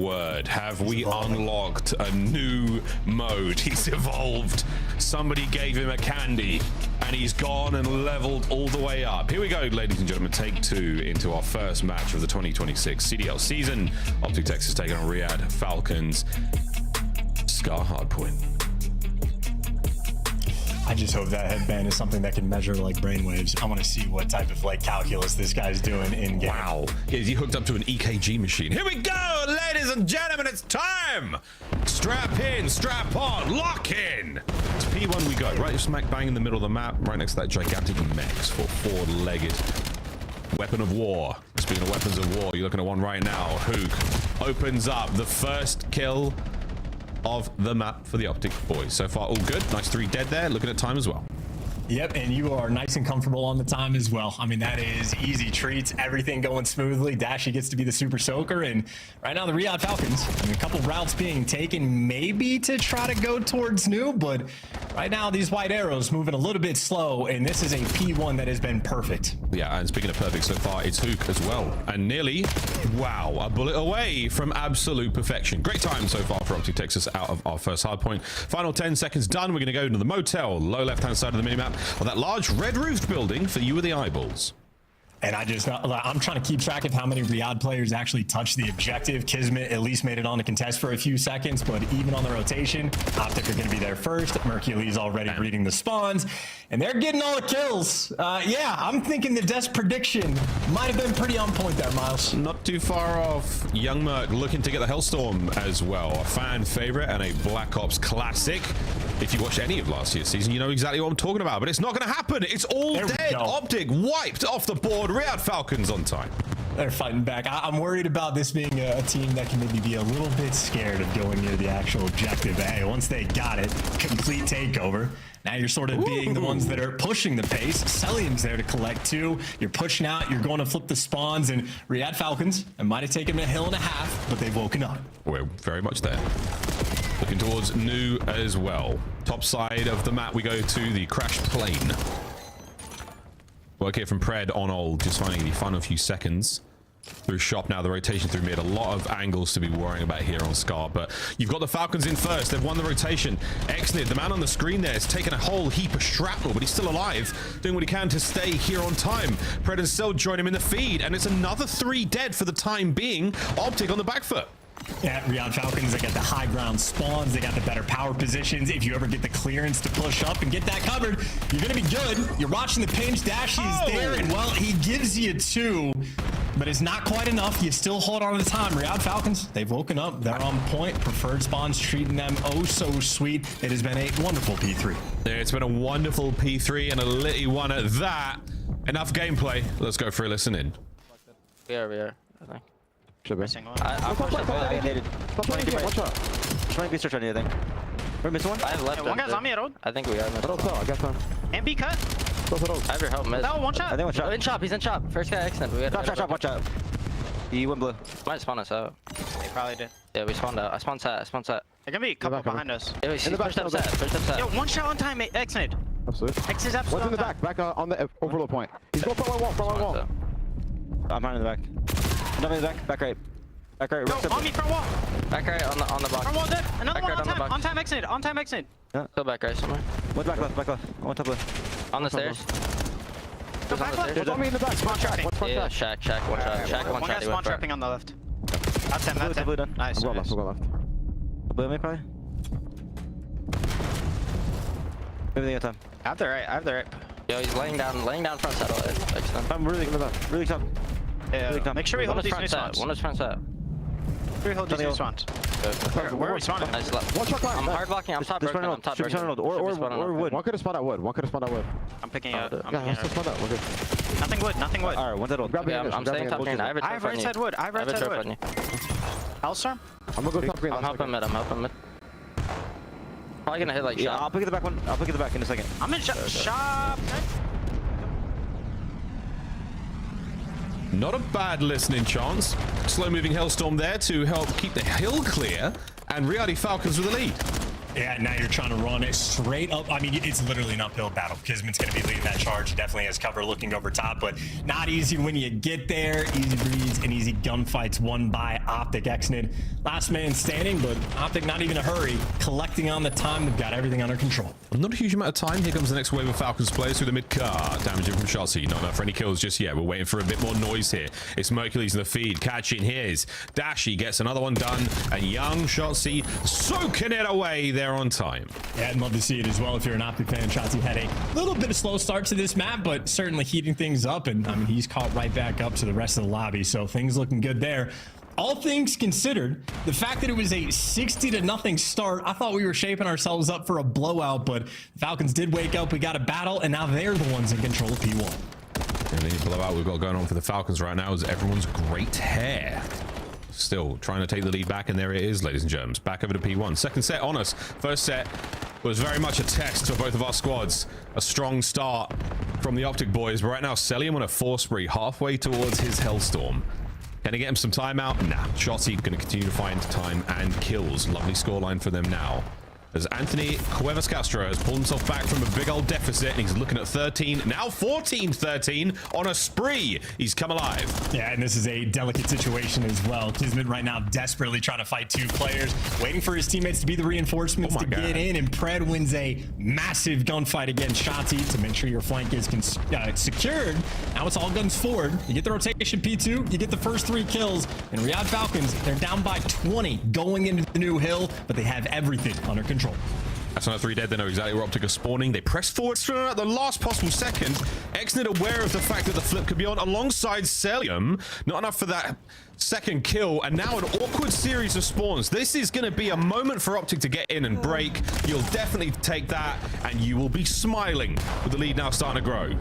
word, have we unlocked a new mode? He's evolved. Somebody gave him a candy and he's gone and leveled all the way up. Here we go, ladies and gentlemen, take two into our first match of the 2026 CDL season. Optic Texas taking on Riyadh Falcons. Scar hardpoint. I just hope that headband is something that can measure like brainwaves. I want to see what type of like calculus this guy's doing in game. Wow. Is he hooked up to an EKG machine? Here we go, ladies and gentlemen, it's time. Strap in, strap on, lock in. To P1 we go, right smack bang in the middle of the map, right next to that gigantic Mex for forward-legged weapon of war. Speaking of weapons of war, you're looking at one right now. Hook opens up the first kill of the map for the Optic boys. So far all good. Nice 3 dead there. Looking at time as well. Yep, and you are nice and comfortable on the time as well. I mean, that is easy treats, everything going smoothly. Dashy gets to be the super soaker, and right now the Riyadh Falcons, I mean, a couple routes being taken maybe to try to go towards new, but right now these white arrows moving a little bit slow, and this is a P1 that has been perfect. Yeah, and speaking of perfect so far, it's Hook as well. And nearly, wow, a bullet away from absolute perfection. Great time so far for Optic Texas out of our first hard point. Final 10 seconds done. We're going to go into the motel, low left-hand side of the minimap. Of that large red roofed building for you with the eyeballs. And I'm trying to keep track of how many Riyadh players actually touched the objective. Kismet at least made it on to contest for a few seconds, but even on the rotation, Optic are going to be there first. Mercury's already reading the spawns, and they're getting all the kills. Yeah, I'm thinking the desk prediction might have been pretty on point there, Miles. Not too far off. Young Merc looking to get the Hellstorm as well. A fan favorite and a Black Ops classic. If you watched any of last year's season, you know exactly what I'm talking about, but it's not going to happen. It's all dead. Optic wiped off the board. Riyadh Falcons on time. They're fighting back. I'm worried about this being a team that can maybe be a little bit scared of going near the actual objective. But hey, once they got it, complete takeover. Now you're sort of being the ones that are pushing the pace. Celium's there to collect too. You're pushing out. You're going to flip the spawns. And Riyadh Falcons, it might have taken them a hill and a half, but they've woken up. We're very much there. Looking towards new as well. Top side of the map, we go to the crashed plane. Work here from Pred on old, just finding the final few seconds. Through shop now, the rotation through mid. A lot of angles to be worrying about here on Scar, but you've got the Falcons in first. They've won the rotation. Exnid, the man on the screen there, has taken a whole heap of shrapnel, but he's still alive, doing what he can to stay here on time. Pred and Still join him in the feed, and it's another 3 dead for the time being. Optic on the back foot. Yeah, Riyadh Falcons, they got the high ground spawns, they got the better power positions. If you ever get the clearance to push up and get that covered, you're gonna be good. You're watching the pinch, Dashy's there, and well, he gives you 2, but it's not quite enough. You still hold on to the time. Riyadh Falcons, they've woken up, they're on point. Preferred spawns treating them oh so sweet. It has been a wonderful P3. It's been a wonderful P3 and a litty one at that. Enough gameplay. Let's go for a listen in. We are, I think. Should be. I pushed up. I needed. Watch out. Trying to search on anything. We're missing one? I have left. One guy's on me at road. I think we are. I don't know. I got time. And B cut. I have your help, mid. No, one shot. I think one shot. In shop. He's in shop. First guy accident. We got Shot. Watch out. He went blue. Might spawn us out. They probably did. Yeah, we spawned out. I spawned set. They're gonna be a couple behind us. Yeah, In the back, pushed up set. Pushed up set. Yo, one shot on time, X-Nid. Absolutely. X is absolutely One's in the back on the overload point. He's going front wall. I'm behind in the back. Another in the back. Back right. Back right. Yo, on me, front wall. Back right on the box. Front wall dead. Another Back one right on time. X-Nid. On time, X-Nid. Yeah. Still back right somewhere. One back left. One top left. On the stairs. Go back left. There's on me in the back. Spawn trapping. Yeah, shack. One shot. Shack. One One shot. guy's spawn trapping on the left. That's him. That's Blue him. done. Nice. We'll go left. Blue me probably. Everything at time. I have the right. Yo, he's laying down front saddle. Excellent. I'm really top. Yeah. Make sure we hold these new spawns. One is front set. Make sure we hold these new spawns. Where are we spawning? Nice left. One shot. I'm hard blocking. I'm top broken. I'm top broken. Or wood. One could have spawned out wood. I'm picking out. Yeah, let's spawn out. We're good. Nothing wood. Alright, one's at wood. I'm staying top green. I have a I have right side wood. Hellstorm? I'm gonna go top green. I'm helping mid. Probably gonna hit like Yeah, shot. I'll pick the back one. I'll pick the back in a second. I'm in shop. Not a bad listening chance. Slow moving Hellstorm there to help keep the hill clear, and Riyadh Falcons with the lead. Yeah, now you're trying to run it straight up. I mean, it's literally an uphill battle. Kismet's going to be leading that charge. He definitely has cover looking over top, but not easy when you get there. Easy breeds and easy gunfights won by Optic. Exnid, last man standing, but Optic not even a hurry. Collecting on the time. They've got everything under control. Not a huge amount of time. Here comes the next wave of Falcons players through the mid-car. Damaging from Shotzi. Not enough for any kills just yet. We're waiting for a bit more noise here. It's Mercules in the feed. Catching his. Dashy gets another one done. And young Shotzi soaking it away there on time. Yeah, I'd love to see it as well if you're an Optic fan. Shotzi had a little bit of slow start to this map, but certainly heating things up. And I mean, he's caught right back up to the rest of the lobby. So things looking good there. All things considered, the fact that it was a 60-0 start, I thought we were shaping ourselves up for a blowout, but Falcons did wake up. We got a battle, and now they're the ones in control of P1. And the blowout we've got going on for the Falcons right now is everyone's great hair. Still trying to take the lead back, and there it is, ladies and germs. Back over to P1. Second set on us. First set was very much a test for both of our squads. A strong start from the Optic boys, but right now Celium on a 4 spree halfway towards his Hellstorm. Can he get him some time out? Nah. Shotzi going to continue to find time and kills. Lovely scoreline for them now. As Anthony Cuevas Castro has pulled himself back from a big old deficit, and he's looking at 13, now 14-13 on a spree. He's come alive. Yeah, and this is a delicate situation as well. Kismet right now desperately trying to fight 2 players, waiting for his teammates to be the reinforcements to get in, and Pred wins a massive gunfight against Shotzi to make sure your flank is secured. Now it's all guns forward. You get the rotation P2, you get the first 3 kills, and Riyadh Falcons, they're down by 20 going into the new hill, but they have everything under control. That's another 3 dead. They know exactly where Optic are spawning. They press forward at the last possible second. Exnid aware of the fact that the flip could be on alongside Celium. Not enough for that second kill, and now an awkward series of spawns. This is going to be a moment for Optic to get in and break. You'll definitely take that, and you will be smiling with the lead now starting to grow.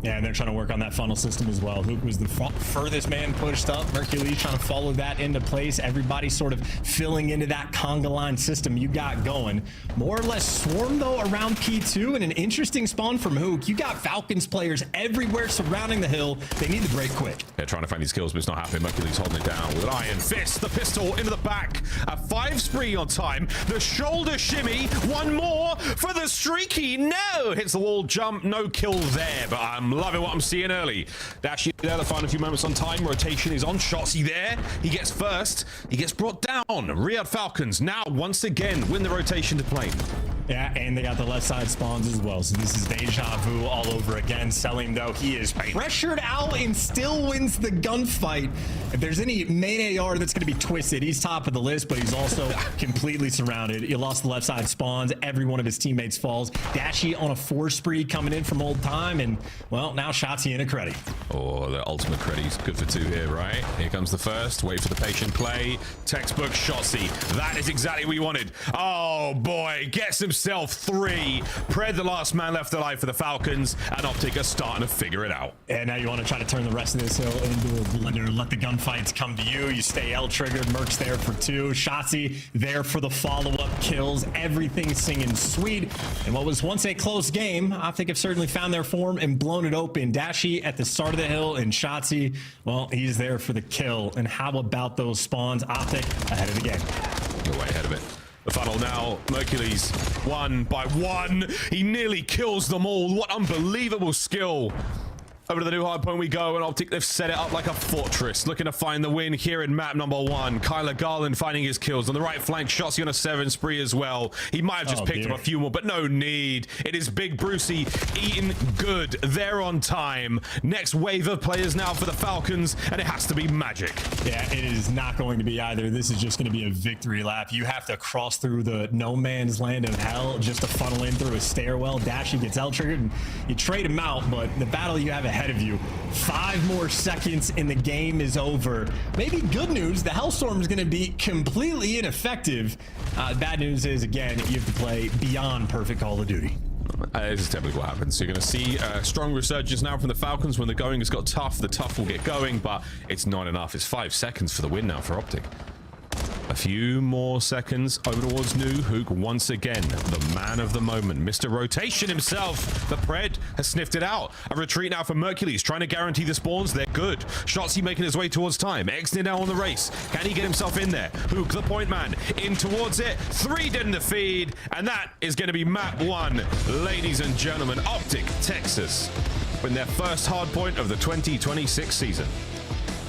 Yeah, and they're trying to work on that funnel system as well. Hook was the furthest man pushed up. Mercules trying to follow that into place. Everybody sort of filling into that conga line system you got going. More or less swarm, though, around P2, and an interesting spawn from Hook. You got Falcons players everywhere surrounding the hill. They need to break quick. They're trying to find these kills, but it's not happening. Mercules holding it down with an iron fist. The pistol into the back. A 5 spree on time. The shoulder shimmy. One more for the streaky. No! Hits the wall jump. No kill there, but I'm loving what I'm seeing early. Dashy there to find a few moments on time. Rotation is on. Shotzi there. He gets first. He gets brought down. Riyadh Falcons now once again win the rotation to plane. Yeah, and they got the left side spawns as well. So this is deja vu all over again. Selim, though, he is pressured out and still wins the gunfight. If there's any main AR that's going to be twisted, he's top of the list, but he's also completely surrounded. He lost the left side spawns. Every one of his teammates falls. Dashy on a 4 spree coming in from old time, and well, now Shotzi in a credit. Oh, the ultimate credit's good for 2 here, right? Here comes the first. Wait for the patient play. Textbook Shotzi. That is exactly what we wanted. Oh boy, gets himself 3. Pred, the last man left alive for the Falcons, and Optic are starting to figure it out. And now you want to try to turn the rest of this hill into a blender. Let the gunfights come to you. You stay L-triggered. Merc's there for 2. Shotzi there for the follow-up kills. Everything singing sweet. And what was once a close game, Optic have certainly found their form and blown it open. Dashy at the start of the hill, and Shotzi, well, he's there for the kill. And how about those spawns? Optic ahead of the game. You're way ahead of it. The funnel now, Mercules, 1 by 1. He nearly kills them all. What unbelievable skill. Over to the new hard point we go, and Optic, they've set it up like a fortress, looking to find the win here in map number 1. Kyler Garland finding his kills on the right flank. Shotzi on a 7 spree as well. He might have just picked up a few more, but no need. It is Big Brucey eating good. They're on time. Next wave of players now for the Falcons, and it has to be magic. Yeah, it is not going to be either. This is just going to be a victory lap. You have to cross through the no man's land of hell just to funnel in through a stairwell. Dashy gets L-triggered, and you trade him out, but the battle you have ahead of you, 5 more seconds and the game is over. Maybe good news, the Hellstorm is going to be completely ineffective. Bad news is, again, you have to play beyond perfect Call of Duty. This is typically what happens. So you're going to see a strong resurgence now from the Falcons. When the going has got tough, the tough will get going, but it's not enough. It's 5 seconds for the win now for Optic. A few more seconds over towards New. Hook once again, the man of the moment. Mr. Rotation himself. The Pred has sniffed it out. A retreat now for Mercules, trying to guarantee the spawns. They're good. Shotzzy making his way towards time. Exnid now on the race. Can he get himself in there? Hook, the point man, in towards it. 3 dead in the feed. And that is going to be map 1. Ladies and gentlemen, Optic, Texas, win their first hard point of the 2026 season.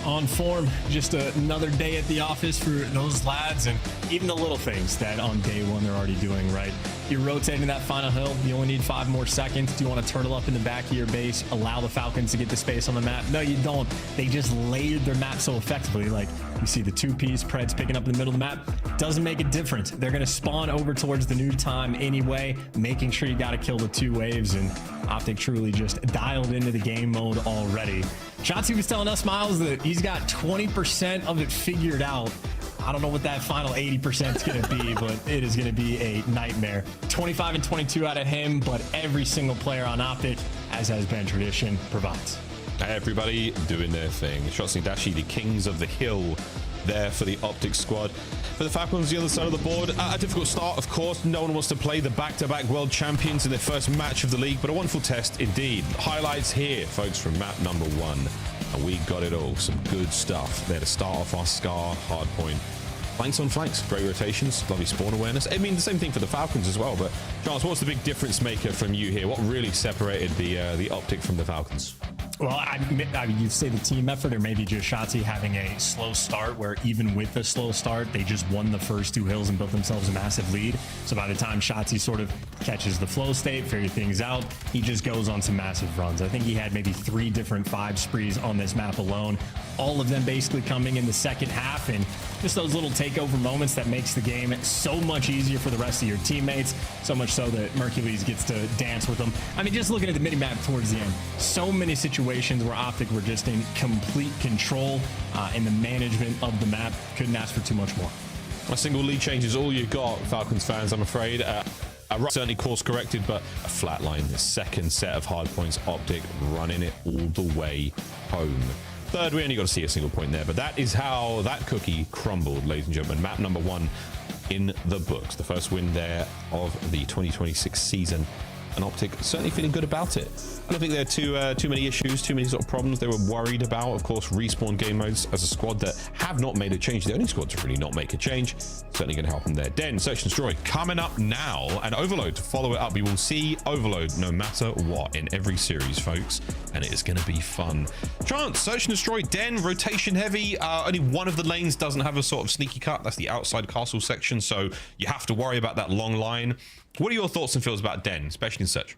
On form, just another day at the office for those lads, and even the little things that on day 1 they're already doing right. You're rotating that final hill. You only need 5 more seconds. Do you want to turtle up in the back of your base, allow the Falcons to get the space on the map? No, you don't. They just layered their map so effectively. Like, you see the 2-piece Preds picking up in the middle of the map. Doesn't make it different. They're going to spawn over towards the new time anyway, making sure you got to kill the 2 waves, and Optic truly just dialed into the game mode already. Shotzzy was telling us, Miles, that he's got 20% of it figured out. I don't know what that final 80% is going to be, but it is going to be a nightmare. 25 and 22 out of him, but every single player on Optic, as has been tradition, provides. Everybody doing their thing. Shotzzy and Dashi, the kings of the hill, there for the Optic squad. For the Falcons, the other side of the board, a difficult start, of course. No one wants to play the back-to-back world champions in their first match of the league, but a wonderful test indeed. Highlights here, folks, from map number 1. And we got it all. Some good stuff there to start off our Scar hardpoint. Flanks on flanks, great rotations, lovely spawn awareness. I mean, the same thing for the Falcons as well, but Charles, what's the big difference maker from you here? What really separated the Optic from the Falcons? Well, I mean, you'd say the team effort, or maybe just Shotzzy having a slow start, where even with a slow start, they just won the first 2 hills and built themselves a massive lead. So by the time Shotzzy sort of catches the flow state, figure things out, he just goes on some massive runs. I think he had maybe 3 different 5 sprees on this map alone, all of them basically coming in the second half, and just those little takeover moments that makes the game so much easier for the rest of your teammates, so much so that Mercules gets to dance with them. I mean, just looking at the mini-map towards the end, so many situations where Optic were just in complete control, and the management of the map couldn't ask for too much more. A single lead change is all you got, Falcons fans, I'm afraid. Certainly course corrected, but a flat line. The second set of hard points, Optic running it all the way home. Third, we only got to see a single point there, but that is how that cookie crumbled, ladies and gentlemen. Map number 1 in the books. The first win there of the 2026 season. And Optic certainly feeling good about it. I don't think there are too many issues, too many sort of problems they were worried about. Of course, respawn game modes as a squad that have not made a change. The only squad to really not make a change. Certainly going to help them there. Den, Search and Destroy coming up now. And Overload to follow it up. We will see Overload no matter what in every series, folks. And it is going to be fun. Chance, Search and Destroy, Den, rotation heavy. Only one of the lanes doesn't have a sort of sneaky cut. That's the outside castle section. So you have to worry about that long line. What are your thoughts and feels about Den, especially in Search?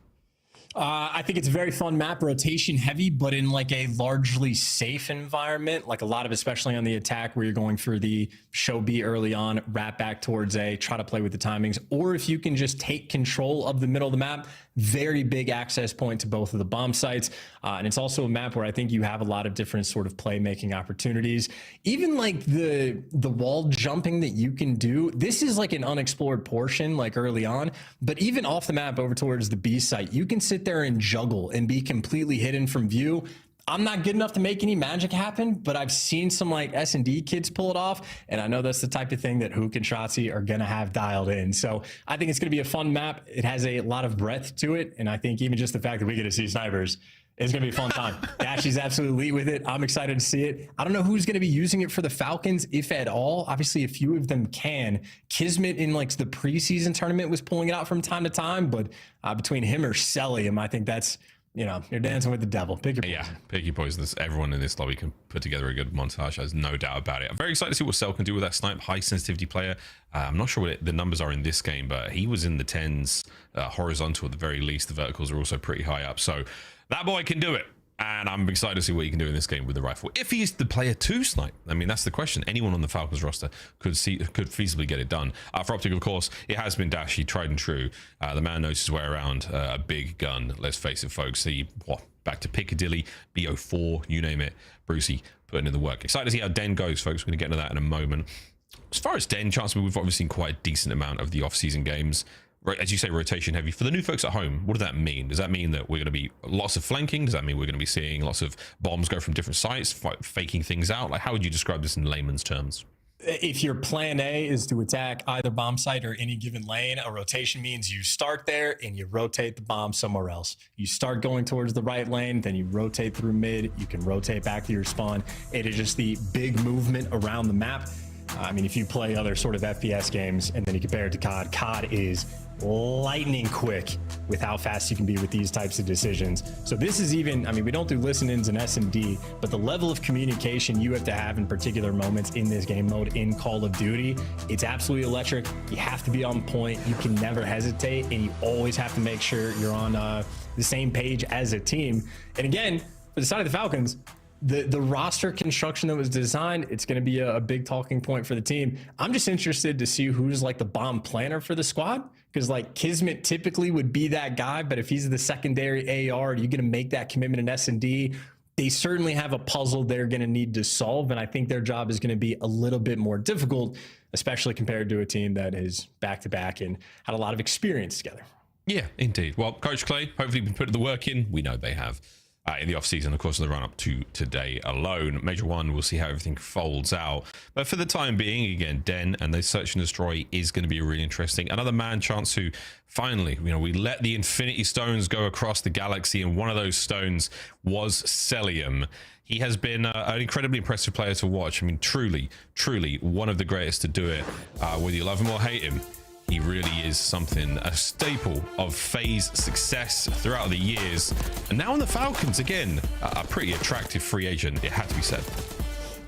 I think it's a very fun map, rotation heavy, but in like a largely safe environment, like a lot of, especially on the attack, where you're going for the show B early on, wrap back towards A, try to play with the timings, or if you can just take control of the middle of the map, very big access point to both of the bomb sites. And it's also a map where I think you have a lot of different sort of playmaking opportunities. Even like the wall jumping that you can do, this is like an unexplored portion like early on, but even off the map over towards the B site, you can sit there and juggle and be completely hidden from view. I'm not good enough to make any magic happen, but I've seen some like S&D kids pull it off, and I know that's the type of thing that Hook and Shotzzy are going to have dialed in. So I think it's going to be a fun map. It has a lot of breadth to it, and I think even just the fact that we get to see snipers is going to be a fun time. Dashy's absolutely elite with it. I'm excited to see it. I don't know who's going to be using it for the Falcons, if at all. Obviously, a few of them can. Kismet in like the preseason tournament was pulling it out from time to time, but between him or Celium, I think that's, you know, you're dancing with the devil. Pick your poison. Yeah, pick your poison. Everyone in this lobby can put together a good montage. There's no doubt about it. I'm very excited to see what Cell can do with that snipe. High sensitivity player. I'm not sure what the numbers are in this game, but he was in the 10s, horizontal at the very least. The verticals are also pretty high up. So that boy can do it. And I'm excited to see what he can do in this game with the rifle. If he's the player to snipe, I mean, that's the question. Anyone on the Falcons roster could feasibly get it done. For Optic, of course, it has been Dashy, tried and true. The man knows his way around a big gun. Let's face it, folks. Back to Piccadilly, BO4, you name it. Brucey putting in the work. Excited to see how Den goes, folks. We're going to get into that in a moment. As far as Den, chance, we've obviously seen quite a decent amount of the off-season games. As you say, rotation heavy. For the new folks at home, what does that mean? Does that mean that we're going to be lots of flanking? Does that mean we're going to be seeing lots of bombs go from different sites, faking things out? Like, how would you describe this in layman's terms? If your plan A is to attack either bomb site or any given lane, a rotation means you start there and you rotate the bomb somewhere else. You start going towards the right lane, then you rotate through mid, you can rotate back to your spawn. It is just the big movement around the map. I mean, if you play other sort of FPS games and then you compare it to COD, COD is lightning quick with how fast you can be with these types of decisions. So this is even, I mean, we don't do listen-ins and S&D, but the level of communication you have to have in particular moments in this game mode in Call of Duty, it's absolutely electric. You have to be on point. You can never hesitate, and you always have to make sure you're on the same page as a team. And again, for the side of the Falcons, the roster construction that was designed, it's going to be a big talking point for the team. I'm just interested to see who's like the bomb planner for the squad, because like Kismet typically would be that guy, but if he's the secondary AR, you're going to make that commitment in S&D. They certainly have a puzzle they're going to need to solve, and I think their job is going to be a little bit more difficult, especially compared to a team that is back-to-back and had a lot of experience together. Yeah, indeed. Well, Coach Clay, hopefully been putting the work in. We know they have. In the off-season, of course, in the run-up to today alone. Major 1, we'll see how everything folds out. But for the time being, again, Den and the Search and Destroy is going to be really interesting. Another man chance who finally, we let the Infinity Stones go across the galaxy, and one of those stones was Celium. He has been an incredibly impressive player to watch. I mean, truly, truly one of the greatest to do it. Whether you love him or hate him, he really is something, a staple of FaZe success throughout the years. And now on the Falcons, again, a pretty attractive free agent, it had to be said.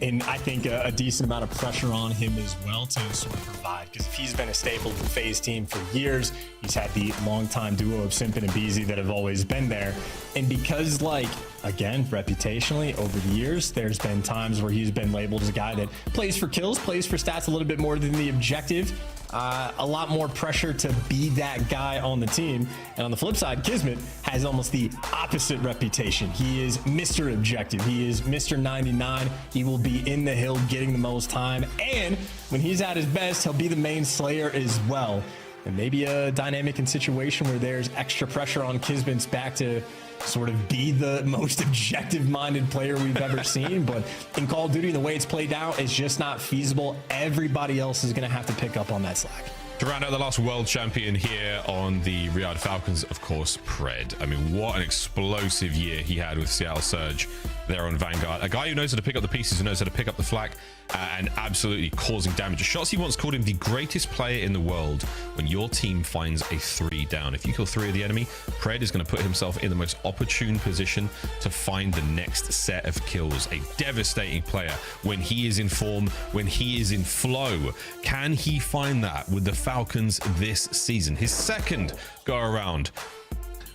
And I think a decent amount of pressure on him as well to sort of provide, because if he's been a staple of the FaZe team for years, he's had the longtime duo of Simpin and Beezy that have always been there. And because, like, again, reputationally over the years, there's been times where he's been labeled as a guy that plays for kills, plays for stats a little bit more than the objective. A lot more pressure to be that guy on the team. And on the flip side, Kismet has almost the opposite reputation. He is Mr. Objective. He is Mr. 99. He will be in the hill getting the most time. And when he's at his best, he'll be the main slayer as well. And maybe a dynamic and situation where there's extra pressure on Kismet's back to sort of be the most objective-minded player we've ever seen. But in Call of Duty, the way it's played out is just not feasible. Everybody else is going to have to pick up on that slack. To round out the last world champion here on the Riyadh Falcons, of course, Pred. I mean, what an explosive year he had with Seattle Surge there on Vanguard. A guy who knows how to pick up the pieces, who knows how to pick up the flak, and absolutely causing damage. Shotzzy once called him the greatest player in the world when your team finds a 3 down. If you kill 3 of the enemy, Pred is going to put himself in the most opportune position to find the next set of kills. A devastating player when he is in form, when he is in flow. Can he find that with the Falcons this season? His second go around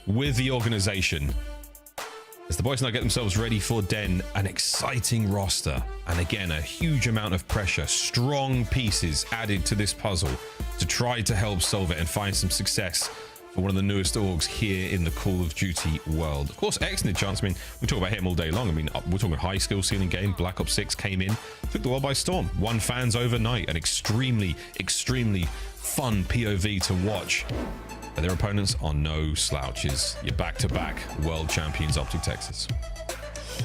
with the organization. As the boys now get themselves ready for Den, an exciting roster, and again a huge amount of pressure, strong pieces added to this puzzle to try to help solve it and find some success for one of the newest orgs here in the Call of Duty world. Of course, excellent chance. I mean, we talk about him all day long. I mean, we're talking high skill ceiling game. Black Ops 6 came in, took the world by storm, won fans overnight, an extremely, extremely fun POV to watch. But their opponents are no slouches. You're back-to-back world champions, Optic Texas.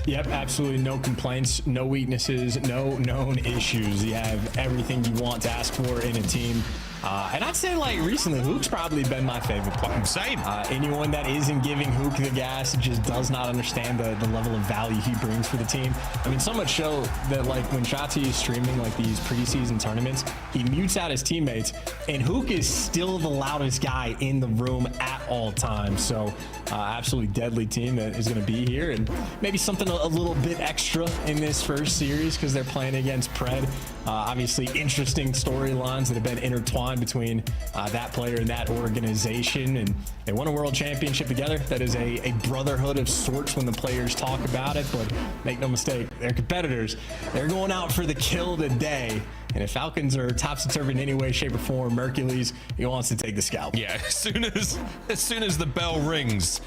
Yep, absolutely no complaints, no weaknesses, no known issues. You have everything you want to ask for in a team. And I'd say, like, recently, Hook's probably been my favorite player. Same. Anyone that isn't giving Hook the gas just does not understand the level of value he brings for the team. I mean, so much so that, like, when Shotzzy is streaming, like, these preseason tournaments, he mutes out his teammates, and Hook is still the loudest guy in the room at all times. So, absolutely deadly team that is going to be here, and maybe something a little bit extra in this first series because they're playing against Pred. Obviously, interesting storylines that have been intertwined between that player and that organization, and they won a world championship together. That is a brotherhood of sorts when the players talk about it, but make no mistake, they're competitors. They're going out for the kill today, and if Falcons are topsy-turvy in any way, shape, or form, Mercules, he wants to take the scalp. Yeah, as soon as the bell rings,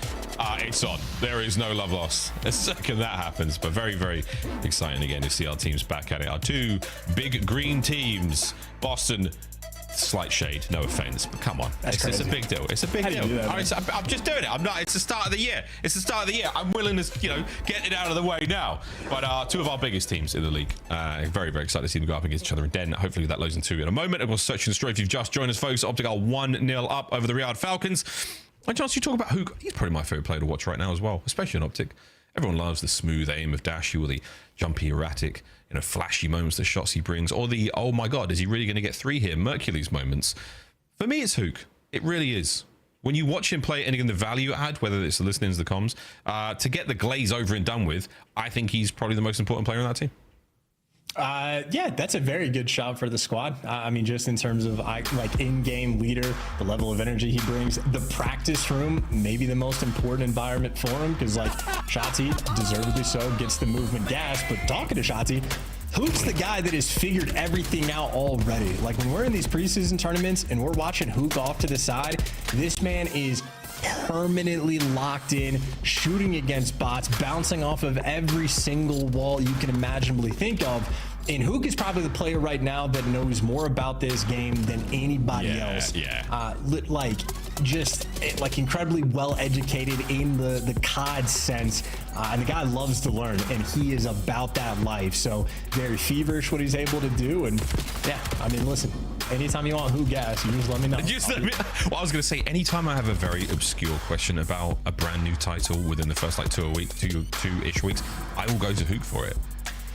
it's on. There is no love lost the second that happens. But very, very exciting again to see our teams back at it. Our 2 big green teams, Boston slight shade, no offense, but come on. That's it's a crazy. big deal. It's a big How do you deal. do that, I'm just doing it. I'm not. It's the start of the year. It's the start of the year. I'm willing to, get it out of the way now. But two of our biggest teams in the league. Very, very excited to see them go up against each other. And then hopefully that loads into in a moment. And we'll search and destroy. If you've just joined us, folks, Optic are 1-0 up over the Riyadh Falcons. My chance, you talk about who he's probably my favorite player to watch right now as well, especially in Optic. Everyone loves the smooth aim of Dashu, or the jumpy, erratic, flashy moments, the shots he brings, or the, oh my God, is he really going to get 3 here? Mercury's moments. For me, it's Hook. It really is. When you watch him play, and again, the value add, whether it's the listenings, the comms, to get the glaze over and done with, I think he's probably the most important player on that team. Yeah, that's a very good shot for the squad. I mean, just in terms of like in-game leader, the level of energy he brings, the practice room, maybe the most important environment for him, because like Shotzi, deservedly so, gets the movement gas. But talking to Shotzi, Hook's the guy that has figured everything out already. Like when we're in these preseason tournaments and we're watching Hook off to the side, this man is permanently locked in, shooting against bots, bouncing off of every single wall you can imaginably think of. And Hook is probably the player right now that knows more about this game than anybody else. Yeah. Like incredibly well educated in the COD sense. And the guy loves to learn, and he is about that life. So very feverish what he's able to do. And yeah, I mean, listen, anytime you want Hook gas, you just let me know. Well, I was going to say, anytime I have a very obscure question about a brand new title within the first like 2-ish weeks, I will go to Hook for it.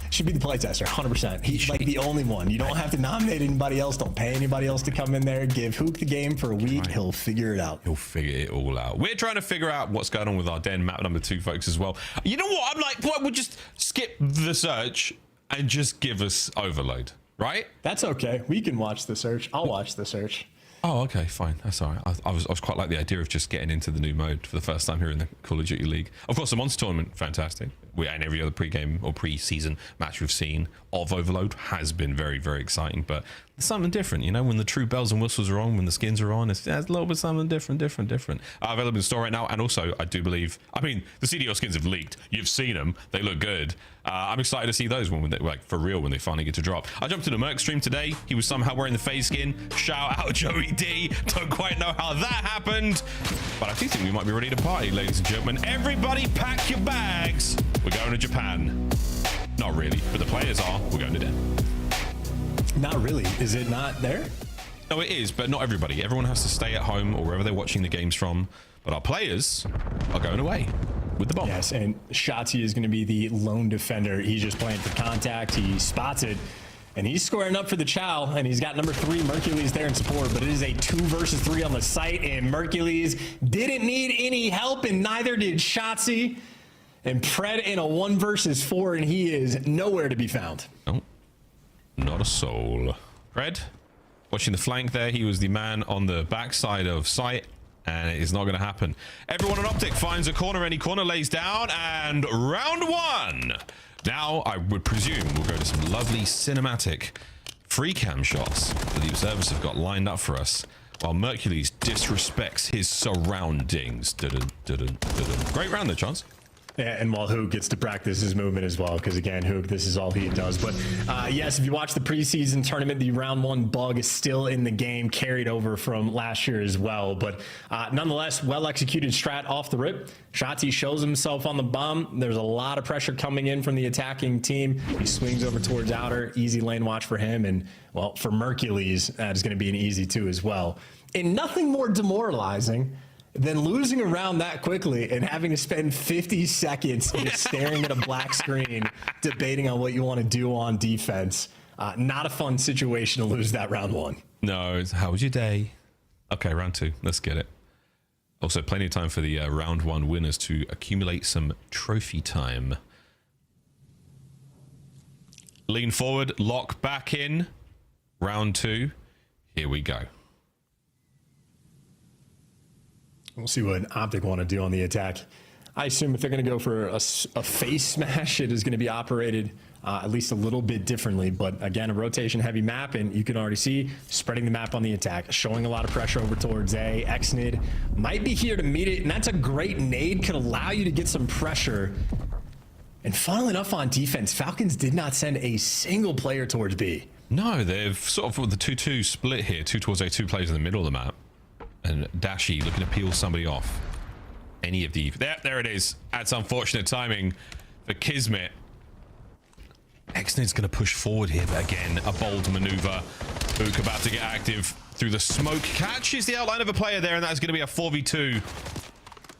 Should be the playtester, 100%. He's like the only one. You don't have to nominate anybody else. Don't pay anybody else to come in there. Give Hook the game for a week. Right. He'll figure it out. He'll figure it all out. We're trying to figure out what's going on with our den map number 2, folks, as well. You know what? I'm like, what? We'll just skip the search and just give us Overload, right? That's okay. We can watch the search. I'll watch the search. Oh, okay, fine. That's all right. I was quite like the idea of just getting into the new mode for the first time here in the Call of Duty League. Of course, the Monster Tournament, fantastic. And every other pre-game or pre-season match we've seen of Overload has been very, very exciting. But there's something different, when the true bells and whistles are on, when the skins are on, it's a little bit something different. Available in the store right now. And also, I do believe, the CDO skins have leaked. You've seen them. They look good. I'm excited to see those when they, for real, when they finally get to drop. I jumped into Merc stream today. He was somehow wearing the phase skin. Shout out Joey D. Don't quite know how that happened, but I do think we might be ready to party, ladies and gentlemen. Everybody pack your bags. We're going to Japan. Not really, but the players are. We're going to Den. Not really. Is it not there? No, it is, but not everybody. Everyone has to stay at home or wherever they're watching the games from. But our players are going away with the bomb. Yes, and Shotzi is going to be the lone defender. He's just playing for contact. He spots it, and he's squaring up for the Chow, and he's got number 3, Mercules, there in support. But it is a 2 versus 3 on the site, and Mercules didn't need any help, and neither did Shotzi. And Pred in a 1 versus 4, and he is nowhere to be found. No, not a soul. Pred, watching the flank there. He was the man on the backside of site, and it is not going to happen. Everyone on Optic finds a corner. Any corner lays down, and round 1. Now, I would presume we'll go to some lovely cinematic free cam shots that the observers have got lined up for us, while Mercules disrespects his surroundings. Great round there, Chance. Yeah, and while Hook gets to practice his movement as well, because again, Hook, this is all he does. But yes, if you watch the preseason tournament, the round 1 bug is still in the game, carried over from last year as well. But nonetheless, well-executed strat off the rip. Shotzi shows himself on the bomb. There's a lot of pressure coming in from the attacking team. He swings over towards outer. Easy lane watch for him. And, well, for Mercules, that is going to be an easy 2 as well. And nothing more demoralizing than losing a round that quickly and having to spend 50 seconds just staring at a black screen, debating on what you want to do on defense. Not a fun situation to lose that round 1. No, how was your day? Okay, round 2. Let's get it. Also, plenty of time for the round 1 winners to accumulate some trophy time. Lean forward, lock back in. Round 2. Here we go. We'll see what Optic want to do on the attack. I assume if they're going to go for a face smash, it is going to be operated at least a little bit differently. But again, a rotation-heavy map, and you can already see spreading the map on the attack, showing a lot of pressure over towards A. Xnid might be here to meet it, and that's a great nade. Could allow you to get some pressure. And funnily enough on defense, Falcons did not send a single player towards B. No, they've sort of with the 2-2 split here. 2 towards A, 2 players in the middle of the map. And Dashi looking to peel somebody off. Any of the... There it is. That's unfortunate timing for Kismet. Exnid's going to push forward here, but again, a bold maneuver. Ook about to get active through the smoke. Catches the outline of a player there, and that is going to be a 4v2.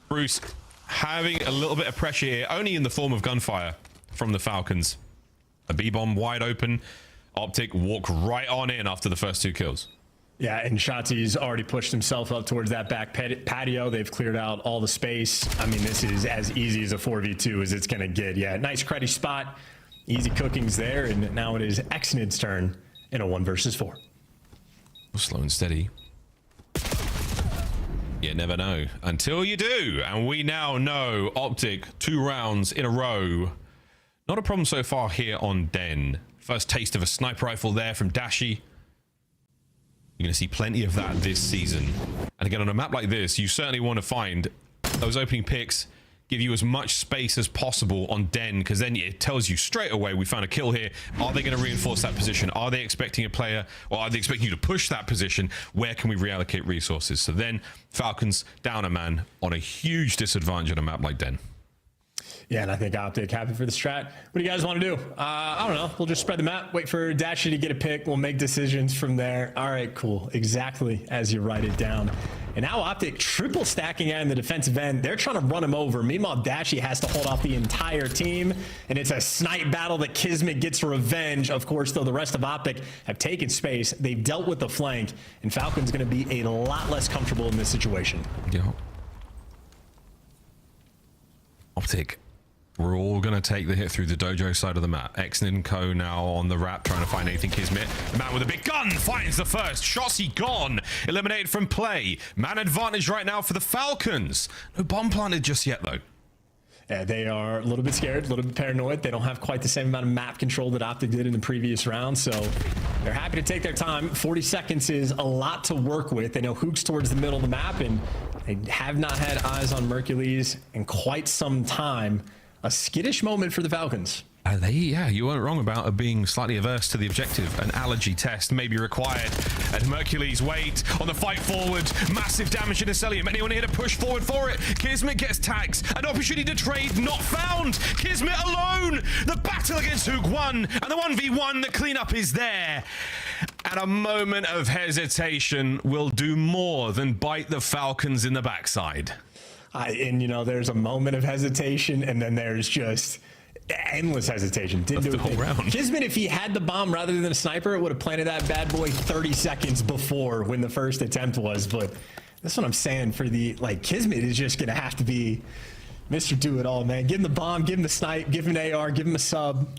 Bruce having a little bit of pressure here, only in the form of gunfire from the Falcons. A B-bomb wide open. Optic walk right on in after the first 2 kills. Yeah, and Shotzi's already pushed himself up towards that back patio. They've cleared out all the space. I mean, this is as easy as a 4v2 as it's going to get. Yeah, nice credit spot. Easy cookings there, and now it is Exnid's turn in a 1 versus 4. Slow and steady. You never know until you do, and we now know Optic 2 rounds in a row. Not a problem so far here on Den. First taste of a sniper rifle there from Dashi. You're going to see plenty of that this season. And again, on a map like this, you certainly want to find those opening picks, give you as much space as possible on Den, because then it tells you straight away, we found a kill here. Are they going to reinforce that position? Are they expecting a player, or are they expecting you to push that position? Where can we reallocate resources? So then Falcons down a man on a huge disadvantage on a map like Den. Yeah, and I think Optic happy for the strat. What do you guys want to do? I don't know. We'll just spread the map, wait for Dashi to get a pick. We'll make decisions from there. All right, cool. Exactly as you write it down. And now Optic triple stacking out in the defensive end. They're trying to run him over. Meanwhile, Dashi has to hold off the entire team. And it's a snipe battle that Kismet gets revenge. Of course, though, the rest of Optic have taken space. They've dealt with the flank. And Falcon's going to be a lot less comfortable in this situation. Yeah. Optic. We're all going to take the hit through the dojo side of the map. Exnid and Co now on the wrap, trying to find anything Kismet. The man with a big gun finds the first. Shotzi gone. Eliminated from play. Man advantage right now for the Falcons. No bomb planted just yet, though. Yeah, they are a little bit scared, a little bit paranoid. They don't have quite the same amount of map control that Optic did in the previous round, so they're happy to take their time. 40 seconds is a lot to work with. They know Hook's towards the middle of the map, and they have not had eyes on Mercules in quite some time. A skittish moment for the Falcons. Yeah, you weren't wrong about being slightly averse to the objective. An allergy test may be required. And Mercules wait on the fight forward. Massive damage in Acelium. Anyone here to push forward for it? Kismet gets tags. An opportunity to trade not found. Kismet alone. The battle against Hook won. And the 1v1, the cleanup is there. And a moment of hesitation will do more than bite the Falcons in the backside. And, you know, there's a moment of hesitation, and then there's just endless hesitation. Didn't do the whole round. Kismet, if he had the bomb rather than a sniper, it would have planted that bad boy 30 seconds before when the first attempt was. But that's what I'm saying for the, like, Kismet is just going to have to be Mr. Do-It-All, man. Give him the bomb, give him the snipe, give him an AR, give him a sub.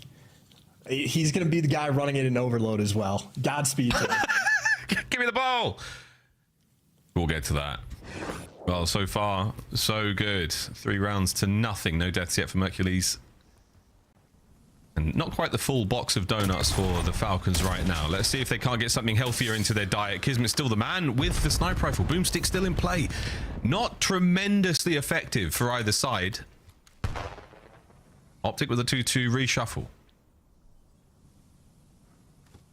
He's going to be the guy running it in overload as well. Godspeed to him. Give me the ball. We'll get to that. Well, so far, so good. 3 rounds to nothing. No deaths yet for Mercules. And not quite the full box of donuts for the Falcons right now. Let's see if they can't get something healthier into their diet. Kismet's still the man with the sniper rifle. Boomstick still in play. Not tremendously effective for either side. Optic with a 2-2 reshuffle.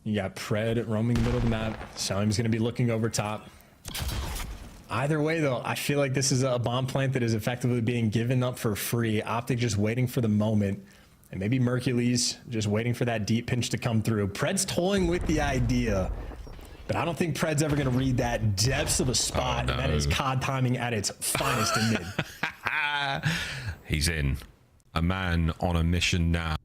You got Pred roaming the middle of the map. Salim's going to be looking over top. Either way, though, I feel like this is a bomb plant that is effectively being given up for free. Optic just waiting for the moment. And maybe Mercules just waiting for that deep pinch to come through. Pred's toying with the idea, but I don't think Pred's ever going to read that depths of a spot. Oh, no. And that is COD timing at its finest in mid. He's in. A man on a mission now,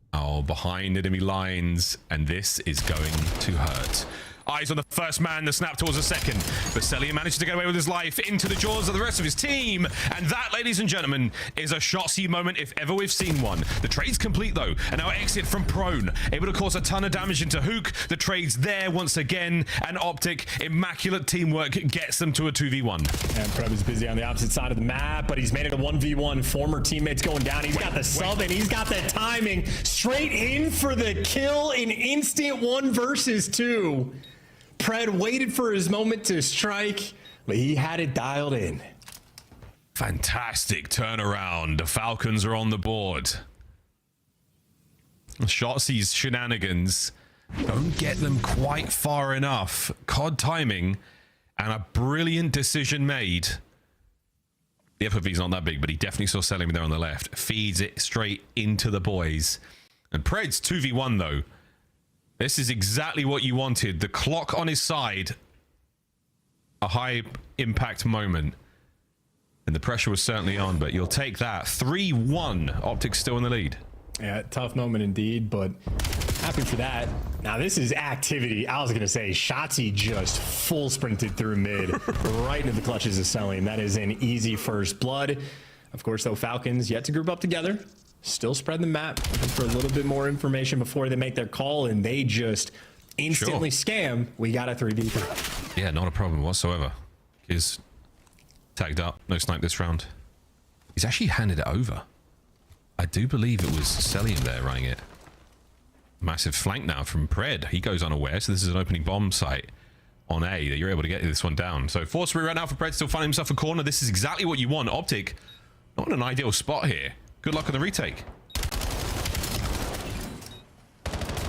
behind enemy lines, and this is going to hurt. Eyes on the first man, the snap towards the second. But Celia managed to get away with his life into the jaws of the rest of his team. And that, ladies and gentlemen, is a Shotzi moment if ever we've seen one. The trade's complete, though. And now exit from prone. Able to cause a ton of damage into Hook. The trade's there once again. And Optic, immaculate teamwork, gets them to a 2v1. And Preb is busy on the opposite side of the map, but he's made it a 1v1. Former teammates going down. He's got the sub, and he's got the timing. Straight in for the kill in instant 1 versus 2. Pred waited for his moment to strike, but he had it dialed in. Fantastic turnaround. The Falcons are on the board. Shotzi's shenanigans Don't get them quite far enough. COD timing and a brilliant decision made. The FOV's not that big, but he definitely saw Selim there on the left. Feeds it straight into the boys. And Pred's 2v1 though. This is exactly what you wanted. The clock on his side. A high impact moment. And the pressure was certainly on, but you'll take that. 3-1. Optic still in the lead. Yeah, tough moment indeed, but happy for that. Now this is activity. I was gonna say Shotzi just full sprinted through mid, right into the clutches of Selim. That is an easy first blood. Of course, though, Falcons yet to group up together, still spread the map, looking for a little bit more information before they make their call, and they just instantly scam. We got a 3v3. Yeah, not a problem whatsoever. He's tagged up, no snipe this round. He's actually handed it over. I do believe it was Selim there running it. Massive flank now from Pred. He goes unaware, so this is an opening bomb site on A that you're able to get this one down. So force right now for Pred, still finding himself a corner. This is exactly what you want. Optic, not in an ideal spot here. Good luck on the retake.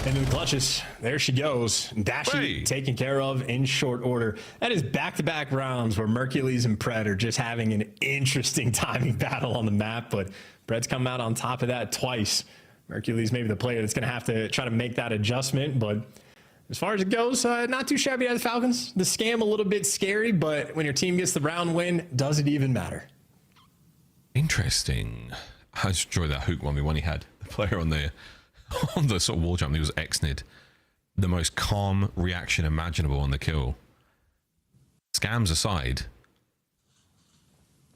Into the clutches. There she goes. Dashi taken care of in short order. That is back-to-back rounds where Mercules and Pred are just having an interesting timing battle on the map, but Pred's come out on top of that twice. Mercules maybe the player that's going to have to try to make that adjustment, but as far as it goes, not too shabby out of the Falcons. The scam a little bit scary, but when your team gets the round win, does it even matter? Interesting. I just enjoyed that hook 1v1 he had. The player on the sort of wall jump, he was Xnid. The most calm reaction imaginable on the kill. Scams aside,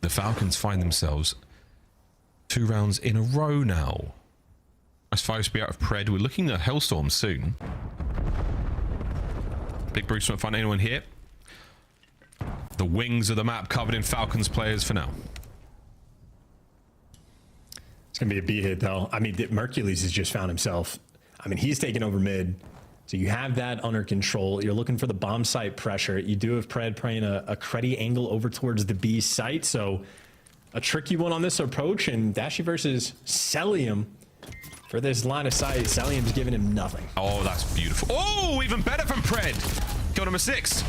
the Falcons find themselves 2 rounds in a row now. That's 5 to be out of Pred. We're looking at Hellstorm soon. Big Bruce won't find anyone here. The wings of the map covered in Falcons players for now. It's going to be a B hit, though. I mean, Mercules has just found himself. I mean, he's taking over mid. So you have that under control. You're looking for the bomb site pressure. You do have Pred playing a cruddy angle over towards the B site. So a tricky one on this approach. And Dashi versus Selim for this line of sight. Selim's giving him nothing. Oh, that's beautiful. Oh, even better from Pred. Go number 6.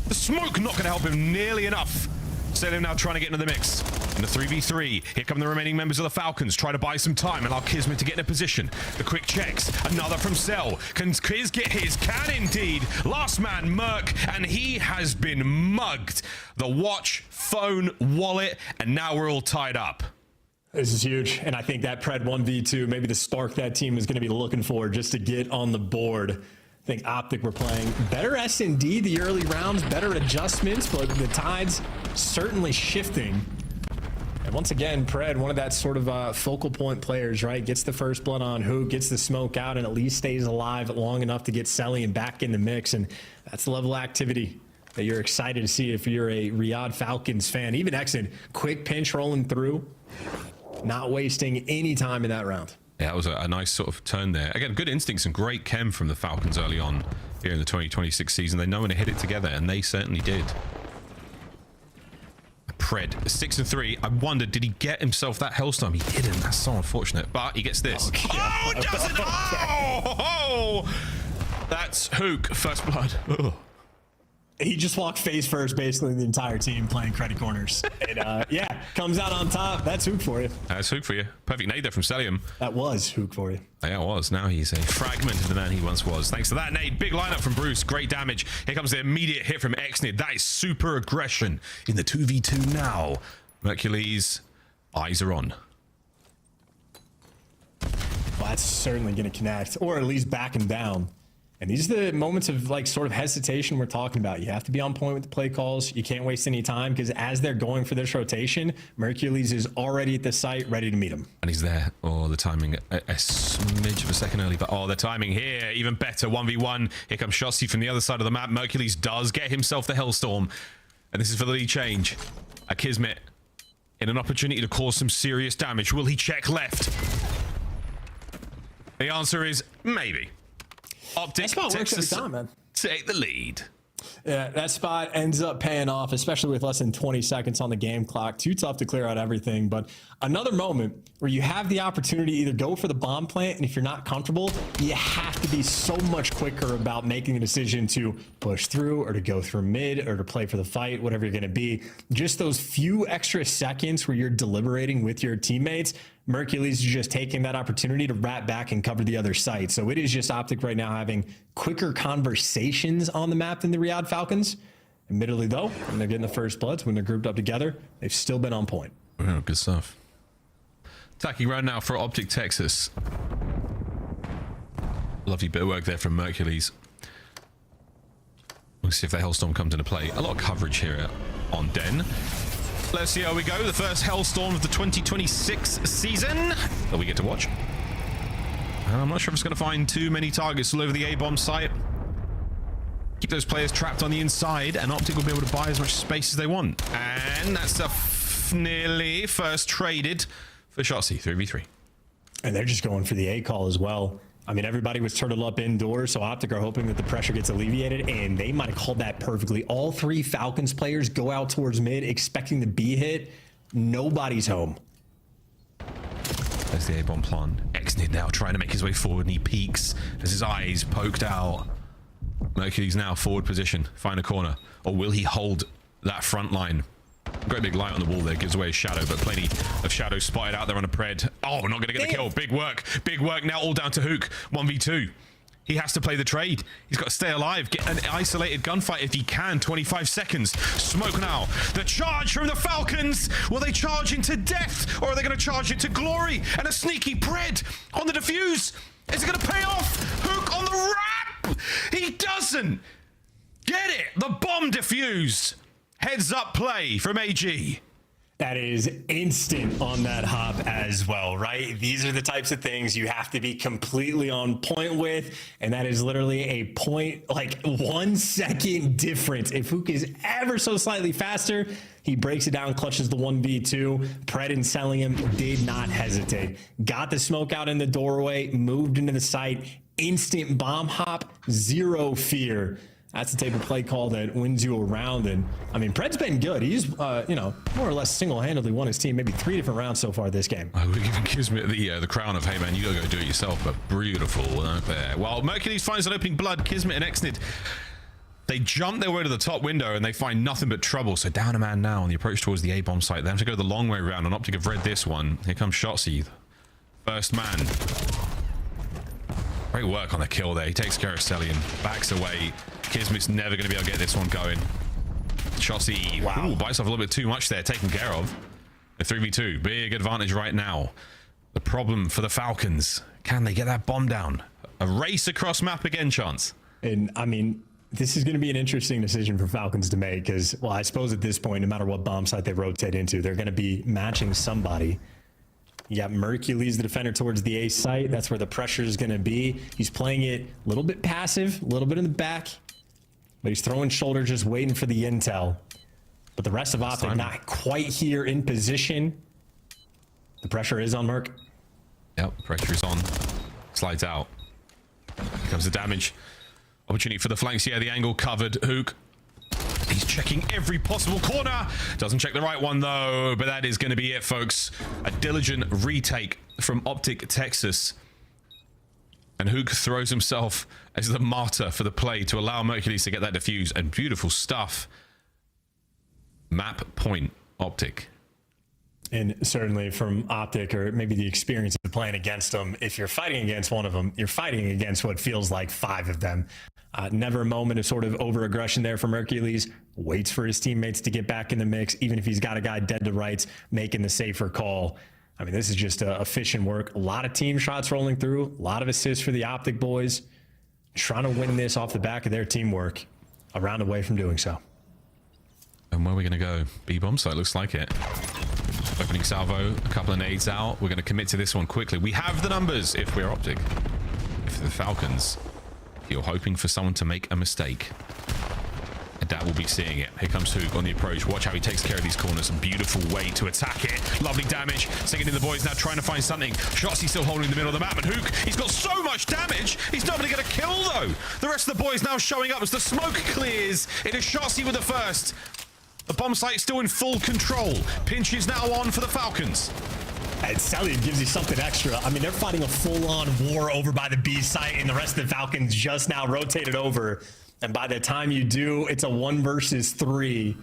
The smoke not going to help him nearly enough. Selim now trying to get into the mix. In the 3v3, here come the remaining members of the Falcons. Try to buy some time and allow Kismet to get in a position. The quick checks. Another from Cell. Can Kiz get his? Can indeed. Last man, Merc, and he has been mugged. The watch, phone, wallet, and now we're all tied up. This is huge, and I think that Pred 1v2, maybe the spark that team is going to be looking for just to get on the board. I think Optic were playing better S&D the early rounds, better adjustments, but the tide's certainly shifting. And once again, Pred, one of that sort of focal point players, right? Gets the first blood on Hook, gets the smoke out, and at least stays alive long enough to get Selly back in the mix. And that's the level of activity that you're excited to see if you're a Riyadh Falcons fan. Even Exon, quick pinch rolling through, not wasting any time in that round. Yeah, that was a nice sort of turn there. Again, good instincts and great chem from the Falcons early on here in the 2026 season. They know when to hit it together, and they certainly did. Pred, 6-3. I wondered, did he get himself that Hellstorm? He didn't. That's so unfortunate. But he gets this. Oh, doesn't! Oh! That's Hook, first blood. Ugh. He just walked face first, basically the entire team playing credit corners. And yeah, comes out on top. That's Hook for you. That's Hook for you. Perfect nade there from Celium. That was Hook for you. Yeah, it was. Now he's a fragment of the man he once was. Thanks to that nade. Big lineup from Bruce. Great damage. Here comes the immediate hit from Xnid. That is super aggression in the 2v2 now. Mercules, eyes are on. Well, that's certainly going to connect, or at least back him down. And these are the moments of like sort of hesitation we're talking about. You have to be on point with the play calls. You can't waste any time because as they're going for this rotation, Mercules is already at the site ready to meet him. And he's there. Oh, the timing a smidge of a second early, but oh, the timing here even better. 1v1. Here comes Shotzi from the other side of the map. Mercules does get himself the Hellstorm. And this is for the lead change. A Kismet in an opportunity to cause some serious damage. Will he check left? The answer is maybe. Optic works every time, man. Take the lead. Yeah, that spot ends up paying off, especially with less than 20 seconds on the game clock. Too tough to clear out everything. But another moment where you have the opportunity to either go for the bomb plant, and if you're not comfortable, you have to be so much quicker about making a decision to push through or to go through mid or to play for the fight, whatever you're going to be. Just those few extra seconds where you're deliberating with your teammates, Mercules is just taking that opportunity to wrap back and cover the other side. So it is just Optic right now having quicker conversations on the map than the Riyadh Falcons. Admittedly, though, when they're getting the first bloods, when they're grouped up together, they've still been on point. Oh, good stuff. Attacking round now for Optic Texas. Lovely bit of work there from Mercules. We'll see if the Hellstorm comes into play. A lot of coverage here on Den. Let's see how we go. The first Hellstorm of the 2026 season that we get to watch. And I'm not sure if it's going to find too many targets all over the A-bomb site. Keep those players trapped on the inside, and Optic will be able to buy as much space as they want. And that's nearly first traded for Shotzi, 3v3. And they're just going for the A call as well. I mean, everybody was turtled up indoors, so Optic are hoping that the pressure gets alleviated, and they might have called that perfectly. All three Falcons players go out towards mid, expecting the B hit. Nobody's home. There's the A-bomb plan. Exnid now trying to make his way forward, and he peeks as his eyes poked out. Mercury's now forward position, find a corner. Or will he hold that front line? Great big light on the wall there, gives away his shadow, but plenty of shadows spotted out there on a pred. Oh, not going to get the kill. Big work now, all down to Hook. 1v2. He has to play the trade. He's got to stay alive, get an isolated gunfight if he can. 25 seconds. Smoke now. The charge from the Falcons. Will they charge into death, or are they going to charge into glory? And a sneaky pred on the defuse. Is it going to pay off? Hook on the wrap. He doesn't get it. The bomb defuse. Heads up play from AG. That is instant on that hop as well, right? These are the types of things you have to be completely on point with, and that is literally a point, like 1 second difference. If Hook is ever so slightly faster, he breaks it down, clutches the 1v2. Pred and selling him did not hesitate. Got the smoke out in the doorway, moved into the site, instant bomb hop, zero fear. That's the type of play call that wins you around. And I mean, Pred's been good. He's, more or less single-handedly won his team maybe 3 different rounds so far this game. Oh, it gives me the crown of, hey man, you gotta go do it yourself, but beautiful work there. While Mercules finds an opening blood, Kismet and Exnid, they jump their way to the top window and they find nothing but trouble. So down a man now on the approach towards the A-bomb site. They have to go the long way around, and Optic have read this one. Here comes Shotzi, first man. Great work on the kill there. He takes care of Celian, backs away. Kismet's never going to be able to get this one going. Shotzi, wow, bites off a little bit too much there, taken care of. A 3v2, big advantage right now. The problem for the Falcons, can they get that bomb down? A race across map again, Chance. And I mean, this is going to be an interesting decision for Falcons to make because, well, I suppose at this point, no matter what bomb site they rotate into, they're going to be matching somebody. You got Mercules, the defender, towards the A site. That's where the pressure is going to be. He's playing it a little bit passive, a little bit in the back, but he's throwing shoulder, just waiting for the intel. But the rest of Optic not quite here in position. The pressure is on Merc. Yep, pressure is on. Slides out. Here comes the damage. Opportunity for the flanks here. The angle covered. Hook. He's checking every possible corner. Doesn't check the right one though, but that is going to be it, folks. A diligent retake from Optic Texas. And Hook throws himself as the martyr for the play to allow Mercules to get that defuse. And beautiful stuff. Map point, Optic. And certainly from Optic, or maybe the experience of playing against them, if you're fighting against one of them, you're fighting against what feels like 5 of them. Never a moment of sort of over-aggression there for Mercules. Waits for his teammates to get back in the mix, even if he's got a guy dead to rights, making the safer call. I mean, this is just efficient work. A lot of team shots rolling through, a lot of assists for the Optic boys. Trying to win this off the back of their teamwork. A round away from doing so. And where are we going to go? B-bomb site, looks like it. Opening salvo, a couple of nades out. We're going to commit to this one quickly. We have the numbers if we're Optic. If the Falcons, you're hoping for someone to make a mistake. A that will be seeing it. Here comes Hook on the approach. Watch how he takes care of these corners. Beautiful way to attack it. Lovely damage. Second in the boys now trying to find something. Shotzzy still holding the middle of the map, and Hook, he's got so much damage. He's not going to get a kill though. The rest of the boys now showing up as the smoke clears. It is Shotzzy with the first. The bomb site still in full control. Pinch is now on for the Falcons. And Salient gives you something extra. I mean, they're fighting a full-on war over by the B site, and the rest of the Falcons just now rotated over. And by the time you do, it's a 1 versus 3.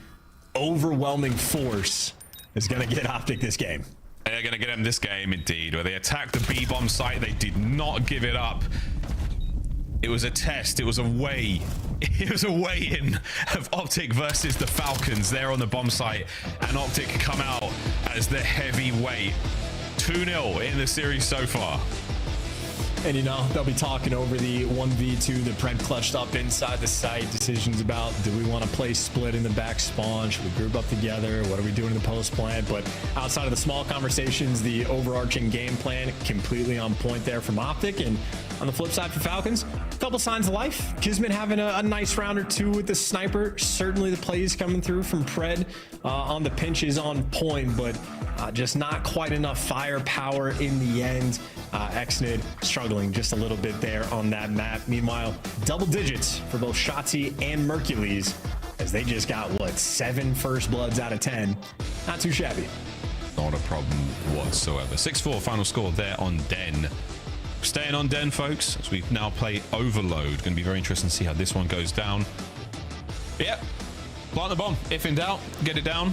Overwhelming force is going to get Optic this game. They're going to get them this game, indeed, where they attacked the B bomb site. They did not give it up. It was a test. It was a weigh. It was a weigh-in of Optic versus the Falcons there on the bomb site, and Optic come out as the heavyweight. 2-0 in the series so far. And, you know, they'll be talking over the 1v2 that Pred clutched up inside the site. Decisions about, do we want to play split in the back spawn? Should we group up together? What are we doing in the post plant? But outside of the small conversations, the overarching game plan completely on point there from Optic. And on the flip side for Falcons, a couple signs of life. Kismet having a nice round or two with the sniper. Certainly the plays coming through from Pred on the pinches on point, but just not quite enough firepower in the end. Xnid struggling just a little bit there on that map. Meanwhile, double digits for both Shotzzy and Mercules, as they just got, what, 7 first bloods out of 10. Not too shabby. Not a problem whatsoever. 6-4 final score there on Den. Staying on Den, folks, as we now play Overload. Going to be very interesting to see how this one goes down. Yep. Plant the bomb. If in doubt, get it down.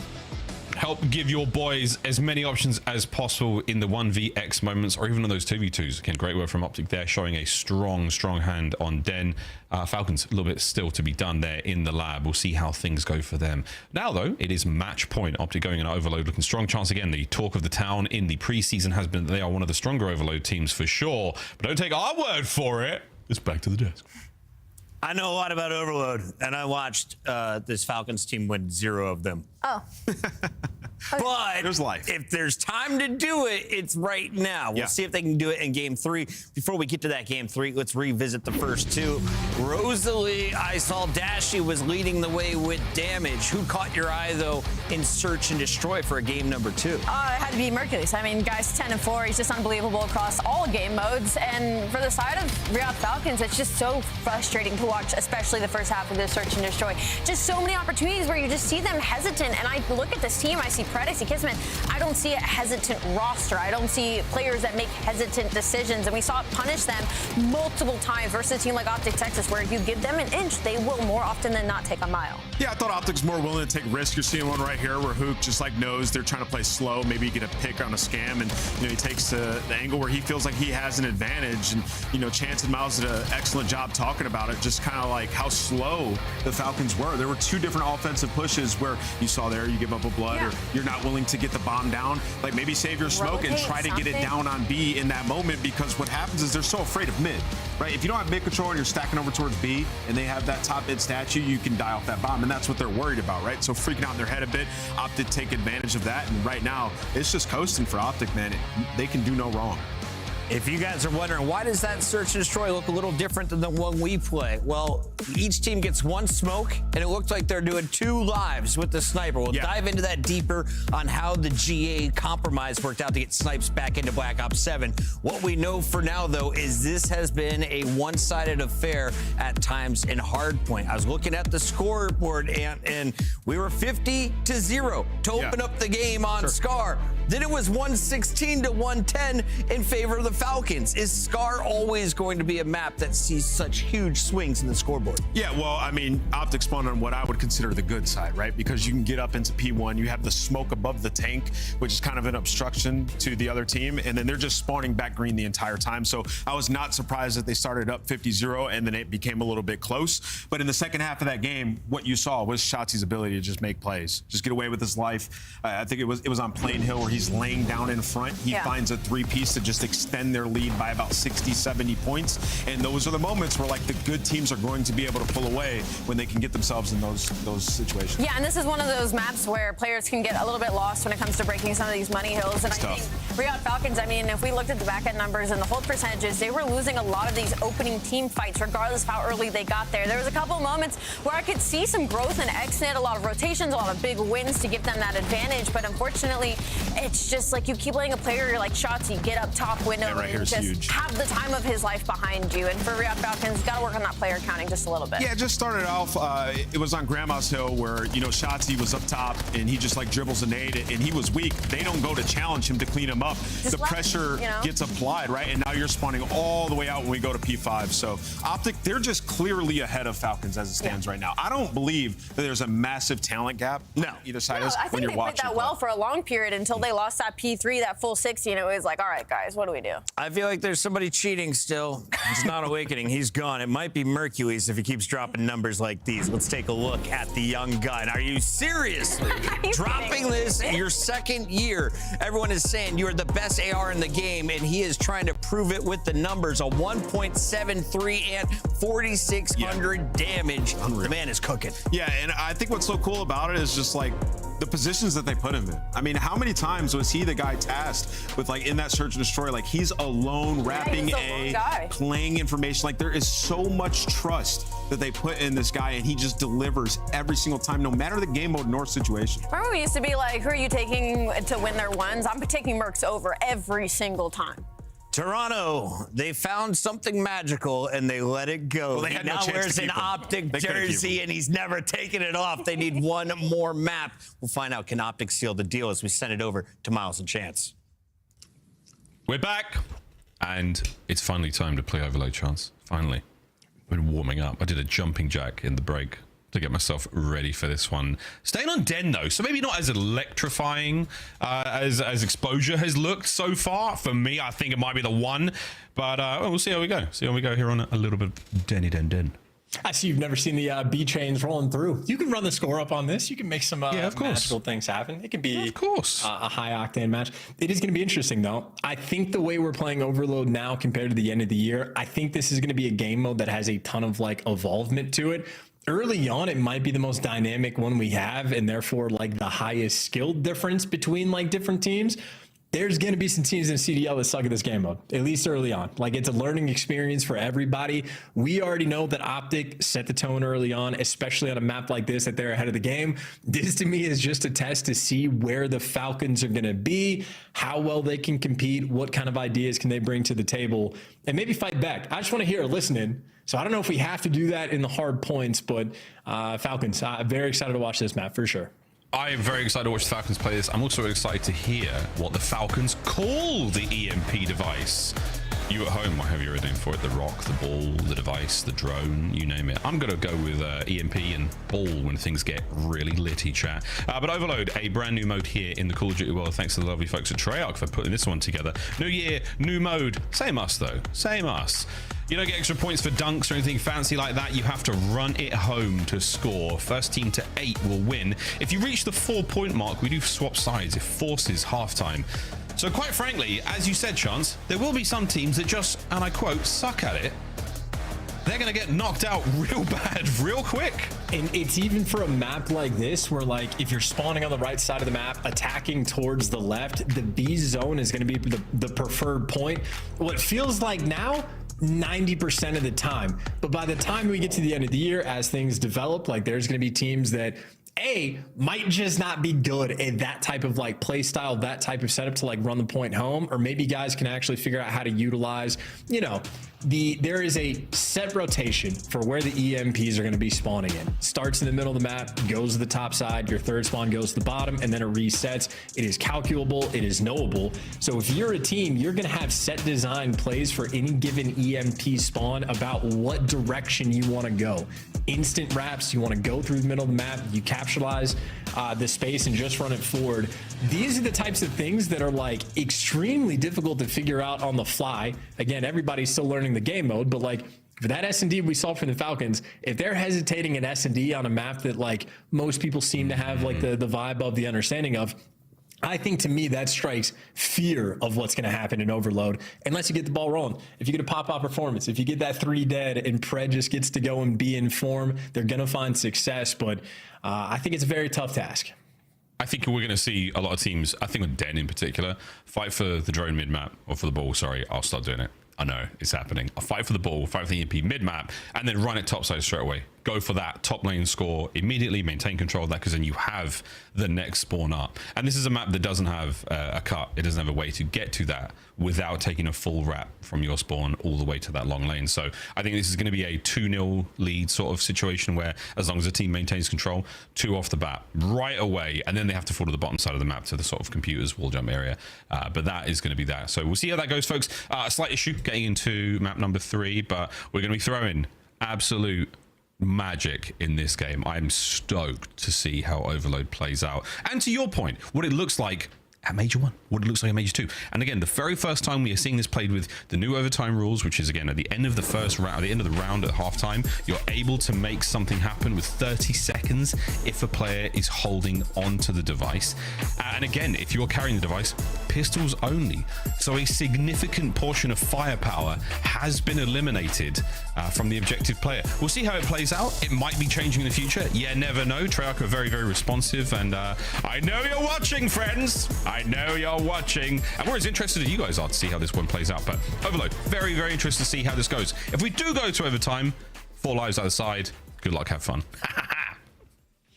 Help give your boys as many options as possible in the 1vx moments, or even on those 2v2s. Again, great work from Optic there, showing a strong hand on Den. Falcons, a little bit still to be done there in the lab. We'll see how things go for them. Now, though, it is match point. Optic going in Overload, looking strong chance again. The talk of the town in the preseason has been that they are one of the stronger Overload teams for sure. But don't take our word for it. It's back to the desk. I know a lot about Overload, and I watched this Falcons team win 0 of them. Oh. But There's life. if there's time to do it, it's right now. We'll see if they can do it in game 3. Before we get to that game 3, let's revisit the first 2. Rosalie, I saw Dashy was leading the way with damage. Who caught your eye, though, in Search and Destroy for a game number 2? It had to be Mercules. I mean, guys, 10 and 4. He's just unbelievable across all game modes. And for the side of Real Falcons, it's just so frustrating to watch, especially the first half of this Search and Destroy. Just so many opportunities where you just see them hesitant. And I look at this team, I see Pred, I see Kismet. I don't see a hesitant roster. I don't see players that make hesitant decisions. And we saw it punish them multiple times versus a team like Optic Texas, where if you give them an inch, they will more often than not take a mile. Yeah, I thought Optic's more willing to take risks. You're seeing one right here where Hook just like knows they're trying to play slow, maybe get a pick on a scam, and he takes the angle where he feels like he has an advantage. And Chance and Miles did an excellent job talking about it, just kind of like how slow the Falcons were. There were 2 different offensive pushes where you saw there you give up a blood, or you're not willing to get the bomb down. Like maybe save your smoke and try to get it down on B in that moment, because what happens is they're so afraid of mid, right? If you don't have mid control and you're stacking over towards B and they have that top mid statue, you can die off that bomb, and that's what they're worried about, right? So freaking out in their head a bit. Optic take advantage of that, and right now it's just coasting for Optic, man. They can do no wrong. If you guys are wondering, why does that Search and Destroy look a little different than the one we play? Well, each team gets 1 smoke, and it looks like they're doing 2 lives with the sniper. We'll dive into that deeper on how the GA compromise worked out to get snipes back into Black Ops 7. What we know for now, though, is this has been a one-sided affair at times in Hardpoint. I was looking at the scoreboard, and we were 50-0 to open up the game on Scar. Then it was 116-110 in favor of the Falcons. Is Scar always going to be a map that sees such huge swings in the scoreboard? Yeah, well, I mean, Optic spawned on what I would consider the good side, right? Because you can get up into P1, you have the smoke above the tank, which is kind of an obstruction to the other team, and then they're just spawning back green the entire time. So I was not surprised that they started up 50-0 and then it became a little bit close. But in the second half of that game, what you saw was Shotzzy's ability to just make plays, just get away with his life. I think it was on Plain Hill where he's laying down in front. He finds a 3-piece to just extend extend their lead by about 60, 70 points. And those are the moments where like the good teams are going to be able to pull away when they can get themselves in those situations. Yeah, and this is one of those maps where players can get a little bit lost when it comes to breaking some of these money hills. And I think Riyadh Falcons, I mean, if we looked at the back end numbers and the hold percentages, they were losing a lot of these opening team fights, regardless of how early they got there. There was a couple of moments where I could see some growth in Exit, a lot of rotations, a lot of big wins to give them that advantage. But unfortunately, it's just like you keep letting a player like Shotzzy get up top window and just huge. Have the time of his life behind you. And for Riyadh Falcons, you got to work on that player counting just a little bit. Yeah, it just started off. It was on Grandma's Hill where, you know, Shotzzy was up top and he just like dribbles a nade and he was weak. They don't go to challenge him to clean him up. Just the pressure gets applied, right? And now you're spawning all the way out when we go to P5. So Optic, they're just clearly ahead of Falcons as it stands right now. I don't believe that there's a massive talent gap on either side is when you're watching. I think they played that well for a long period until they lost that P3, that full 60, and it was like, all right, guys, what do we do? I feel like there's somebody cheating still. It's not Awakening. He's gone. It might be Mercules if he keeps dropping numbers like these. Let's take a look at the young gun. Are you seriously dropping this your second year? Everyone is saying you're the best AR in the game, and he is trying to prove it with the numbers. A 1.73 and 4,600 damage. Unreal. The man is cooking. Yeah, and I think what's so cool about it is just like the positions that they put him in. I mean, how many times was he the guy tasked with like in that search and destroy? Like he's alone, rapping playing information. Like there is so much trust that they put in this guy, and he just delivers every single time, no matter the game mode nor situation. Remember we used to be like, who are you taking to win their ones? I'm taking Mercs over every single time. Toronto, they found something magical and they let it go. Well, they had now wears an Optic jersey and he's never taken it off. They need one more map. We'll find out, can Optic seal the deal as we send it over to Miles and Chance. We're back, and it's finally time to play Overload, Chance. Finally. I've been warming up. I did a jumping jack in the break to get myself ready for this one. Staying on Den though, so maybe not as electrifying as Exposure has looked so far. For me, I think it might be the one, but we'll see how we go. See how we go here on a little bit of Den. I see you've never seen the B chains rolling through. You can run the score up on this. You can make some magical things happen. It can be a high octane match. It is going to be interesting though. I think the way we're playing Overload now compared to the end of the year, I think this is going to be a game mode that has a ton of like evolvement to it. Early on, it might be the most dynamic one we have, and therefore like the highest skill difference between like different teams. There's going to be some teams in CDL that suck at this game mode, at least early on. Like it's a learning experience for everybody. We already know that Optic set the tone early on, especially on a map like this, that they're ahead of the game. This to me is just a test to see where the Falcons are going to be, how well they can compete, what kind of ideas can they bring to the table, and maybe fight back. I just want to hear or listen in. So I don't know if we have to do that in the hard points, but Falcons, very excited to watch this map for sure. I am very excited to watch the Falcons play this. I'm also excited to hear what the Falcons call the EMP device. You at home, what have you written for it? The rock, the ball, the device, the drone, you name it. I'm going to go with EMP and ball when things get really litty, chat. But Overload, a brand new mode here in the Call of Duty world. Thanks to the lovely folks at Treyarch for putting this one together. New year, new mode. Same us, though. Same us. You don't get extra points for dunks or anything fancy like that. You have to run it home to score. First team to 8 will win. If you reach the 4-point mark, we do swap sides. It forces halftime. So quite frankly, as you said, Chance, there will be some teams that just, and I quote, suck at it. They're going to get knocked out real bad, real quick. And it's even for a map like this where, like, if you're spawning on the right side of the map, attacking towards the left, the B zone is going to be the preferred point. What feels like now, 90% of the time. But by the time we get to the end of the year, as things develop, like there's going to be teams that might just not be good at that type of like play style, that type of setup to like run the point home, or maybe guys can actually figure out how to utilize, you know, there is a set rotation for where the EMPs are going to be spawning in. Starts in the middle of the map, goes to the top side, your third spawn goes to the bottom, and then it resets. It is calculable, it is knowable. So if you're a team, you're going to have set design plays for any given EMP spawn about what direction you want to go. Instant wraps, you want to go through the middle of the map, you capitalize the space and just run it forward. These are the types of things that are like extremely difficult to figure out on the fly. Again, everybody's still learning the game mode, but like for that S&D we saw from the Falcons, if they're hesitating an S&D on a map that like most people seem to have like the vibe of the understanding of, I think to me that strikes fear of what's going to happen in Overload unless you get the ball rolling. If you get a pop-out performance, if you get that 3 dead and Pred just gets to go and be in form, they're going to find success. But I think it's a very tough task. I think we're going to see a lot of teams, I think with Den in particular, fight for the drone mid-map, or for the ball, sorry, I'll start doing it. I know, it's happening. I'll fight for the ball, fight for the EMP mid-map, and then run it topside straight away. Go for that top lane score immediately, maintain control of that, because then you have the next spawn up. And this is a map that doesn't have a cut. It doesn't have a way to get to that without taking a full wrap from your spawn all the way to that long lane. So I think this is going to be a 2-0 lead sort of situation where as long as the team maintains control, 2 off the bat right away, and then they have to fall to the bottom side of the map to the sort of computers wall jump area. But that is going to be that. So we'll see how that goes, folks. A slight issue getting into map number 3, but we're going to be throwing absolute magic in this game. I'm stoked to see how Overload plays out, and to your point, what it looks like at Major 1, what it looks like at Major 2. And again, the very first time we are seeing this played with the new overtime rules, which is again at the end of the first round, at the end of the round at halftime, you're able to make something happen with 30 seconds if a player is holding onto the device. And again, if you're carrying the device, pistols only. So a significant portion of firepower has been eliminated from the objective player. We'll see how it plays out. It might be changing in the future. Yeah, never know. Treyarch are very, very responsive, and I know you're watching, friends. I know you're watching, and we're as interested as you guys are to see how this one plays out. But Overload, very, very interested to see how this goes. If we do go to overtime, 4 lives either side. Good luck, have fun.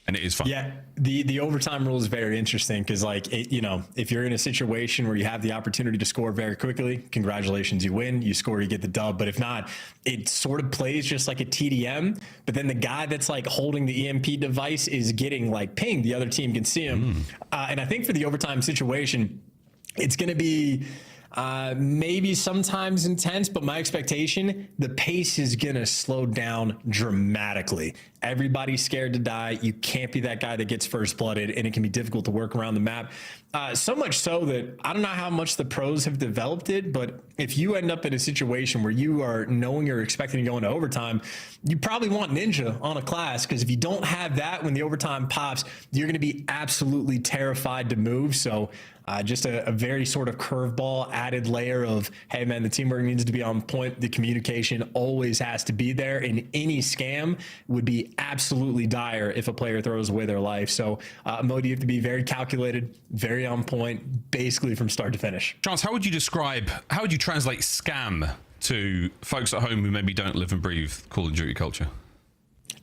And it is fun. Yeah, the overtime rule is very interesting because, like, you know, if you're in a situation where you have the opportunity to score very quickly, congratulations, you win. You score, you get the dub. But if not, it sort of plays just like a TDM. But then the guy that's like holding the EMP device is getting like pinged. The other team can see him. And I think for the overtime situation, it's going to be maybe sometimes intense, but my expectation, the pace is going to slow down dramatically. Everybody's scared to die. You can't be that guy that gets first blooded, and it can be difficult to work around the map. So much so that I don't know how much the pros have developed it, but if you end up in a situation where you are knowing you're expecting to go into overtime, you probably want Ninja on a class, because if you don't have that when the overtime pops, you're going to be absolutely terrified to move. So just a very sort of curveball added layer of, hey man, the teamwork needs to be on point. The communication always has to be there, and any scam would be absolutely dire if a player throws away their life. So Modi, you have to be very calculated, very on point, basically from start to finish. Chance, how would you translate scam to folks at home who maybe don't live and breathe Call of Duty culture?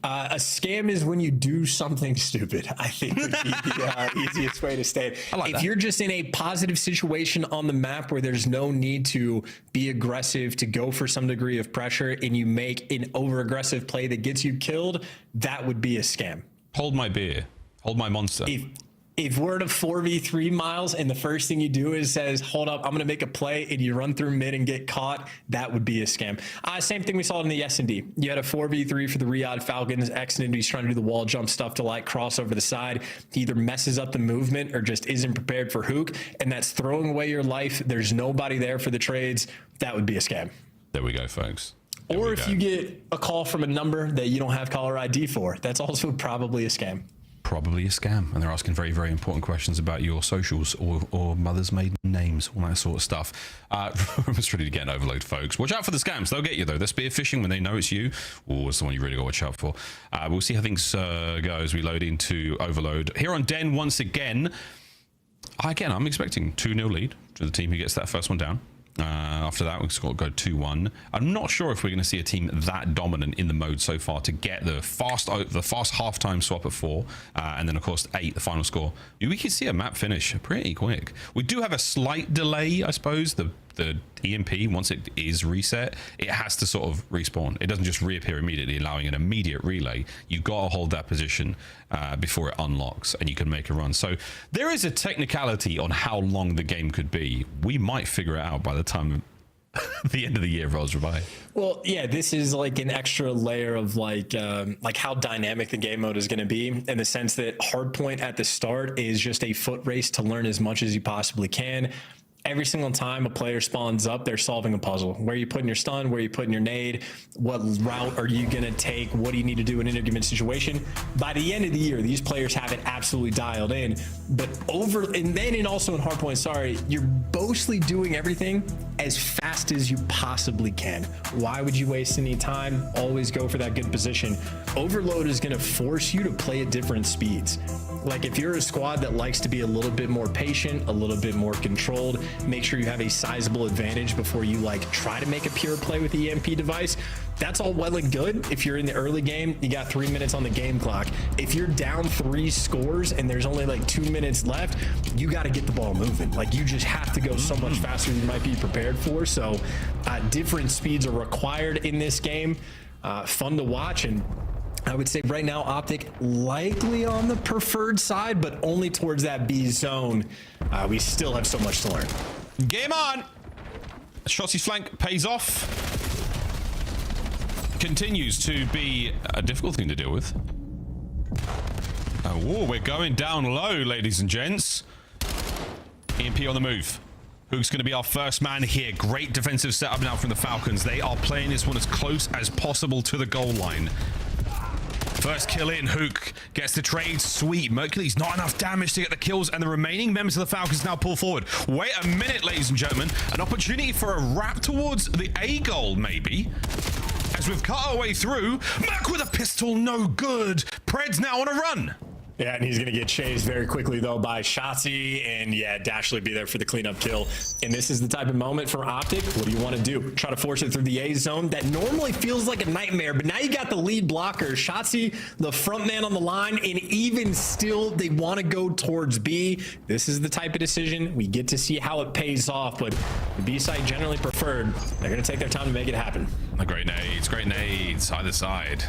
A scam is when you do something stupid, I think would be the easiest way to state it. If you're just in a positive situation on the map where there's no need to be aggressive, to go for some degree of pressure, and you make an over-aggressive play that gets you killed, that would be a scam. Hold my beer. Hold my monster. If we're at a 4v3 Miles and the first thing you do is says, hold up, I'm going to make a play, and you run through mid and get caught, that would be a scam. Same thing we saw in the S&D. You had a 4v3 for the Riyadh Falcons. X-Nindy's trying to do the wall jump stuff to like cross over the side. He either messes up the movement or just isn't prepared for Hook, and that's throwing away your life. There's nobody there for the trades. That would be a scam. There we go, folks. Or if you get a call from a number that you don't have caller ID for, that's also probably a scam. Probably a scam, and they're asking very, very important questions about your socials or mother's maiden names, all that sort of stuff. It's ready to get an overload, folks. Watch out for the scams. They'll get you, though. They're spear phishing when they know it's you. Oh, it's the one you really got to watch out for. We'll see how things go as we load into overload. Here on Den, once again, I'm expecting 2-0 lead to the team who gets that first one down. After that, we've got to go 2-1. I'm not sure if we're going to see a team that dominant in the mode so far to get the fast halftime swap at 4, and then of course 8, the final score. We could see a map finish pretty quick. We do have a slight delay, I suppose. The EMP, once it is reset, it has to sort of respawn. It doesn't just reappear immediately, allowing an immediate relay. You've got to hold that position before it unlocks, and you can make a run. So there is a technicality on how long the game could be. We might figure it out by the time the end of the year rolls by. Well, yeah, this is like an extra layer of like how dynamic the game mode is going to be, in the sense that hardpoint at the start is just a foot race to learn as much as you possibly can. every single time a player spawns up, they're solving a puzzle. Where are you putting your stun? Where are you putting your nade? What route are you going to take? What do you need to do in any given situation? By the end of the year, these players have it absolutely dialed in. But also in hardpoint, sorry, you're mostly doing everything as fast as you possibly can. Why would you waste any time? Always go for that good position. Overload is going to force you to play at different speeds. Like if you're a squad that likes to be a little bit more patient, a little bit more controlled, make sure you have a sizable advantage before you like try to make a pure play with the EMP device. That's all well and good. If you're in the early game, you got 3 minutes on the game clock. If you're down 3 scores and there's only like 2 minutes left, you got to get the ball moving. Like you just have to go so much faster than you might be prepared for. So different speeds are required in this game. Fun to watch, and I would say right now Optic likely on the preferred side, but only towards that B zone. We still have so much to learn. Game on. Shotzi's flank pays off. Continues to be a difficult thing to deal with. Oh, we're going down low, ladies and gents. EMP on the move. Hook's going to be our first man here. Great defensive setup now from the Falcons. They are playing this one as close as possible to the goal line. First kill in, Hook gets the trade. Sweet. Mercury's not enough damage to get the kills, and the remaining members of the Falcons now pull forward. Wait a minute, ladies and gentlemen. An opportunity for a wrap towards the A goal, maybe. As we've cut our way through, Merc with a pistol, no good. Pred's now on a run. Yeah, and he's going to get chased very quickly, though, by Shotzi. And yeah, Dashley be there for the cleanup kill. And this is the type of moment for Optic. What do you want to do? Try to force it through the A zone. That normally feels like a nightmare, but now you got the lead blocker. Shotzi, the front man on the line, and even still, they want to go towards B. This is the type of decision. We get to see how it pays off, but the B side generally preferred. They're going to take their time to make it happen. Great nades, either side.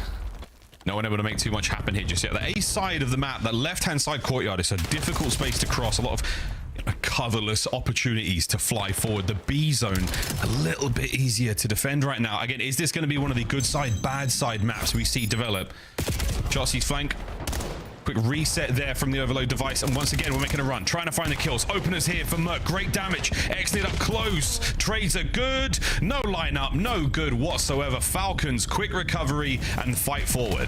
No one able to make too much happen here just yet. The A side of the map, that left-hand side courtyard, is a difficult space to cross. A lot of coverless opportunities to fly forward. The B zone, a little bit easier to defend right now. Again, is this going to be one of the good side, bad side maps we see develop? Chelsea's flank. Quick reset there from the overload device, and once again we're making a run, trying to find the kills. Openers here for Merc, great damage. Exit up close, trades are good, no lineup, no good whatsoever. Falcons, quick recovery and fight forward.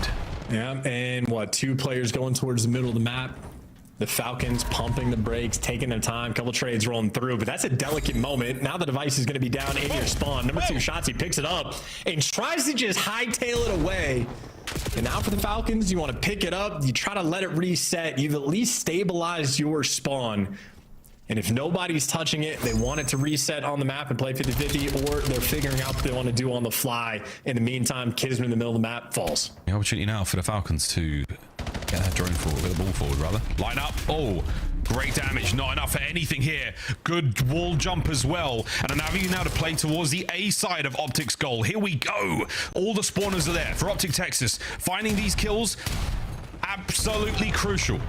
Yeah, and what, 2 players going towards the middle of the map. The Falcons pumping the brakes, taking their time, couple trades rolling through, but that's a delicate moment. Now the device is going to be down in your spawn. Number 2 shots, he picks it up and tries to just hightail it away. And now for the Falcons, you want to pick it up, you try to let it reset. You've at least stabilized your spawn. And if nobody's touching it, they want it to reset on the map and play 50-50, or they're figuring out what they want to do on the fly. In the meantime, Kisman in the middle of the map falls. The opportunity now for the Falcons to get that drone forward, get the ball forward rather. Line up. Oh, great damage. Not enough for anything here. Good wall jump as well. And an avenue now to play towards the A side of Optic's goal. Here we go. All the spawners are there for Optic Texas. Finding these kills, absolutely crucial.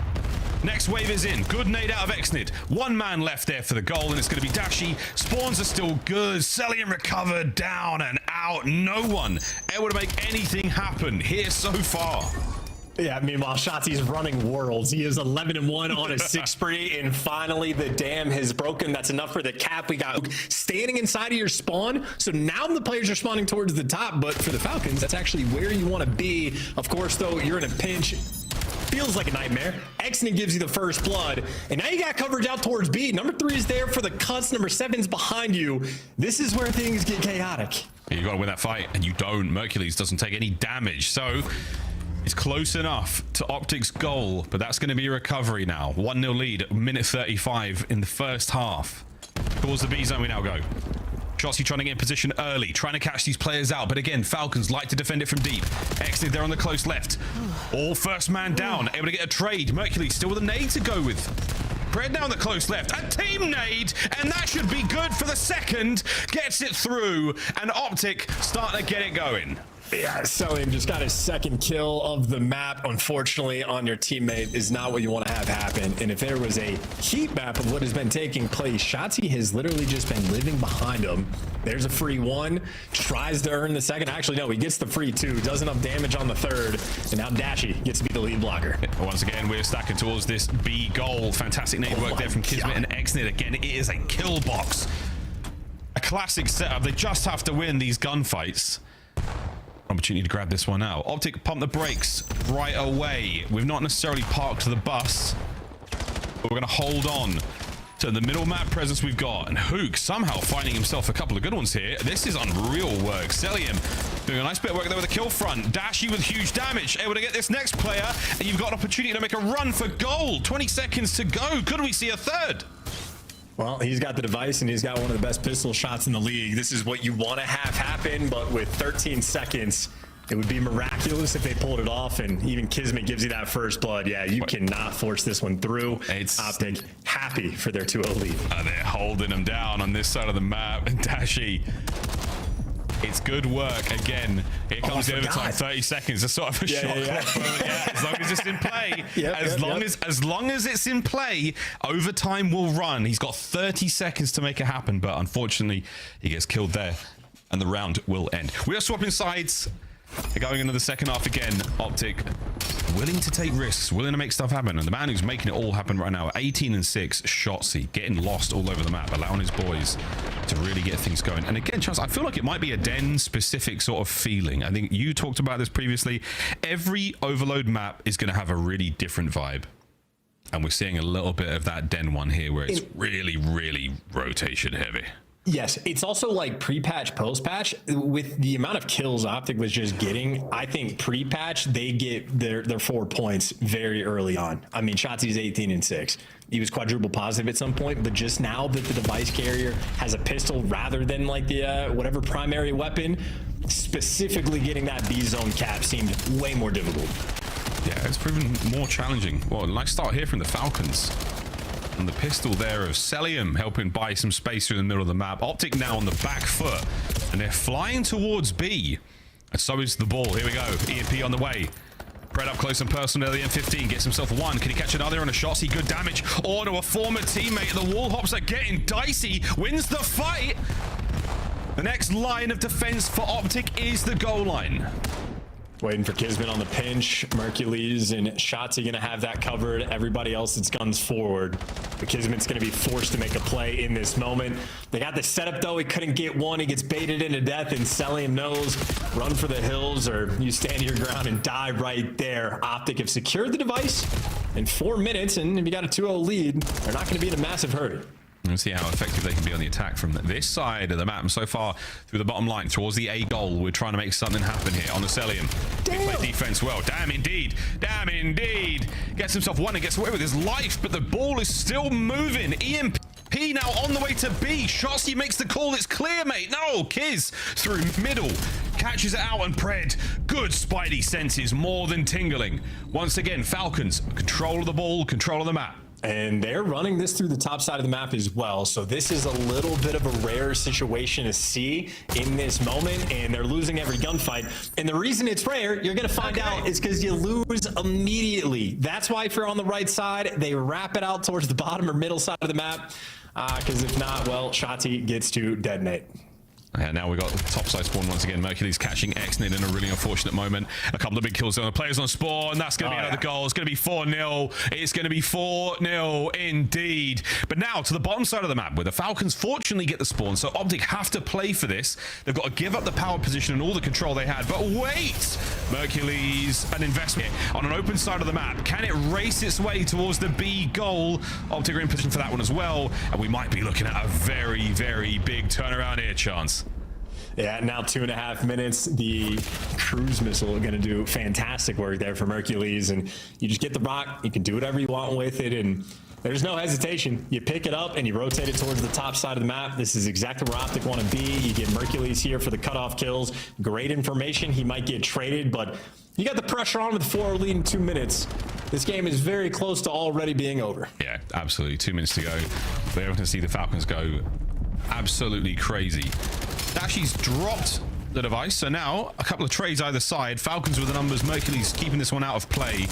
Next wave is in. Good nade out of Exnid. 1 man left there for the goal, and it's going to be Dashy. Spawns are still good. Cellian recovered, down and out. No one able to make anything happen here so far. Yeah, meanwhile, Shotzi's running worlds. He is 11-1 on a 6 spree, and finally the dam has broken. That's enough for the cap. We got standing inside of your spawn, so now the players are spawning towards the top, but for the Falcons, that's actually where you want to be. Of course, though, you're in a pinch. Feels like a nightmare. Exney gives you the first blood, and now you got coverage out towards B. Number 3 is there for the cuts. Number 7's behind you. This is where things get chaotic. You got to win that fight, and you don't. Mercules doesn't take any damage, so it's close enough to Optic's goal, but that's going to be a recovery now. 1-0 lead, minute 35 in the first half. Towards the B zone we now go. Shotzi trying to get in position early, trying to catch these players out, but again, Falcons like to defend it from deep. Exit there on the close left. All first man down, able to get a trade. Mercury still with a nade to go with. Pred now on the close left, a team nade, and that should be good for the second. Gets it through, and Optic starting to get it going. Yeah, Celium just got his second kill of the map. Unfortunately, on your teammate is not what you want to have happen. And if there was a heat map of what has been taking place, Shotzi has literally just been living behind him. There's a free one, tries to earn the second. Actually, no, he gets the free two, does enough damage on the third, and now Dashy gets to be the lead blocker. Once again, we're stacking towards this B goal. Fantastic nade work there from Kismet and Xnit. Again, it is a kill box. A classic setup. They just have to win these gunfights. Opportunity to grab this one out. Optic pump the brakes right away. We've not necessarily parked the bus, but we're going to hold on to the middle map presence we've got. And Hook somehow finding himself a couple of good ones here. This is unreal work. Celium doing a nice bit of work there with the kill front. Dashy with huge damage, able to get this next player, and you've got an opportunity to make a run for gold. 20 seconds to go. Could we see a third? Well, he's got the device and he's got one of the best pistol shots in the league. This is what you want to have happen, but with 13 seconds, it would be miraculous if they pulled it off. And even Kismet gives you that first blood. Yeah, you cannot force this one through. It's Optic happy for their 2-0 lead. They're holding them down on this side of the map. And Dashy, it's good work. Again, here comes the overtime. 30 seconds. It's sort of a shot clock. Yeah, as long as it's in play. As long as it's in play, overtime will run. He's got 30 seconds to make it happen, but unfortunately, he gets killed there, and the round will end. We are swapping sides. They're going into the second half again. Optic willing to take risks, willing to make stuff happen, and the man who's making it all happen right now, 18-6, Shotzzy, getting lost all over the map, allowing his boys to really get things going. And again, Charles, I feel like it might be a Den specific sort of feeling. I think you talked about this previously. Every Overload map is going to have a really different vibe, and we're seeing a little bit of that Den one here where it's really, really rotation heavy. Yes, it's also like pre-patch, post-patch. With the amount of kills Optic was just getting, I think pre-patch, they get their 4 points very early on. I mean, Shotzi's 18-6. He was quadruple positive at some point, but just now that the device carrier has a pistol rather than like the whatever primary weapon, specifically getting that B-zone cap seemed way more difficult. Yeah, it's proven more challenging. Well, nice start here from the Falcons. And the pistol there of Celium helping buy some space through the middle of the map. Optic now on the back foot, and they're flying towards B. And so is the ball. Here we go. EMP on the way. Pred up close and personal to the M15. Gets himself one. Can he catch another on a shot? See good damage. Or to a former teammate. The wall hops are getting dicey. Wins the fight. The next line of defense for Optic is the goal line. Waiting for Kismet on the pinch. Mercules and Shotzzy going to have that covered. Everybody else, it's guns forward. But Kismet's going to be forced to make a play in this moment. They got the setup, though. He couldn't get one. He gets baited into death, and Celium knows, run for the hills, or you stand your ground and die right there. Optic have secured the device in 4 minutes, and if you got a 2-0 lead, they're not going to be in a massive hurry. Let's see how effective they can be on the attack from this side of the map. And so far, through the bottom line, towards the A goal, we're trying to make something happen here on the Celium. They play defense well. Damn indeed. Damn indeed. Gets himself one and gets away with his life, but the ball is still moving. EMP now on the way to B. Shotzzy makes the call. It's clear, mate. No, Kiz through middle. Catches it out, and Pred, good spidey senses, more than tingling. Once again, Falcons, control of the ball, control of the map. And they're running this through the top side of the map as well. So this is a little bit of a rare situation to see in this moment, and they're losing every gunfight. And the reason it's rare, you're going to find out, is because you lose immediately. That's why if you're on the right side, they wrap it out towards the bottom or middle side of the map. Because if not, well, Shotzzy gets to detonate. And now we've got the top side spawn once again. Mercury's catching Xnit in a really unfortunate moment. A couple of big kills on the players on spawn. That's going to be another goal. It's going to be 4-0. It's going to be 4-0 indeed. But now to the bottom side of the map, where the Falcons fortunately get the spawn. So Optic have to play for this. They've got to give up the power position and all the control they had. But wait! Mercury's an investment on an open side of the map. Can it race its way towards the B goal? Optic are in position for that one as well. And we might be looking at a very, very big turnaround here, Chance. Yeah, now 2.5 minutes. The cruise missile are going to do fantastic work there for Mercules, and you just get the rock. You can do whatever you want with it, and there's no hesitation. You pick it up and you rotate it towards the top side of the map. This is exactly where Optic want to be. You get Mercules here for the cutoff kills. Great information. He might get traded, but you got the pressure on with the 4 lead in 2 minutes. This game is very close to already being over. Yeah, absolutely. 2 minutes to go. They're going to see the Falcons go absolutely crazy. Dashy's dropped the device. So now a couple of trades either side. Falcons with the numbers. Mercury's keeping this one out of play.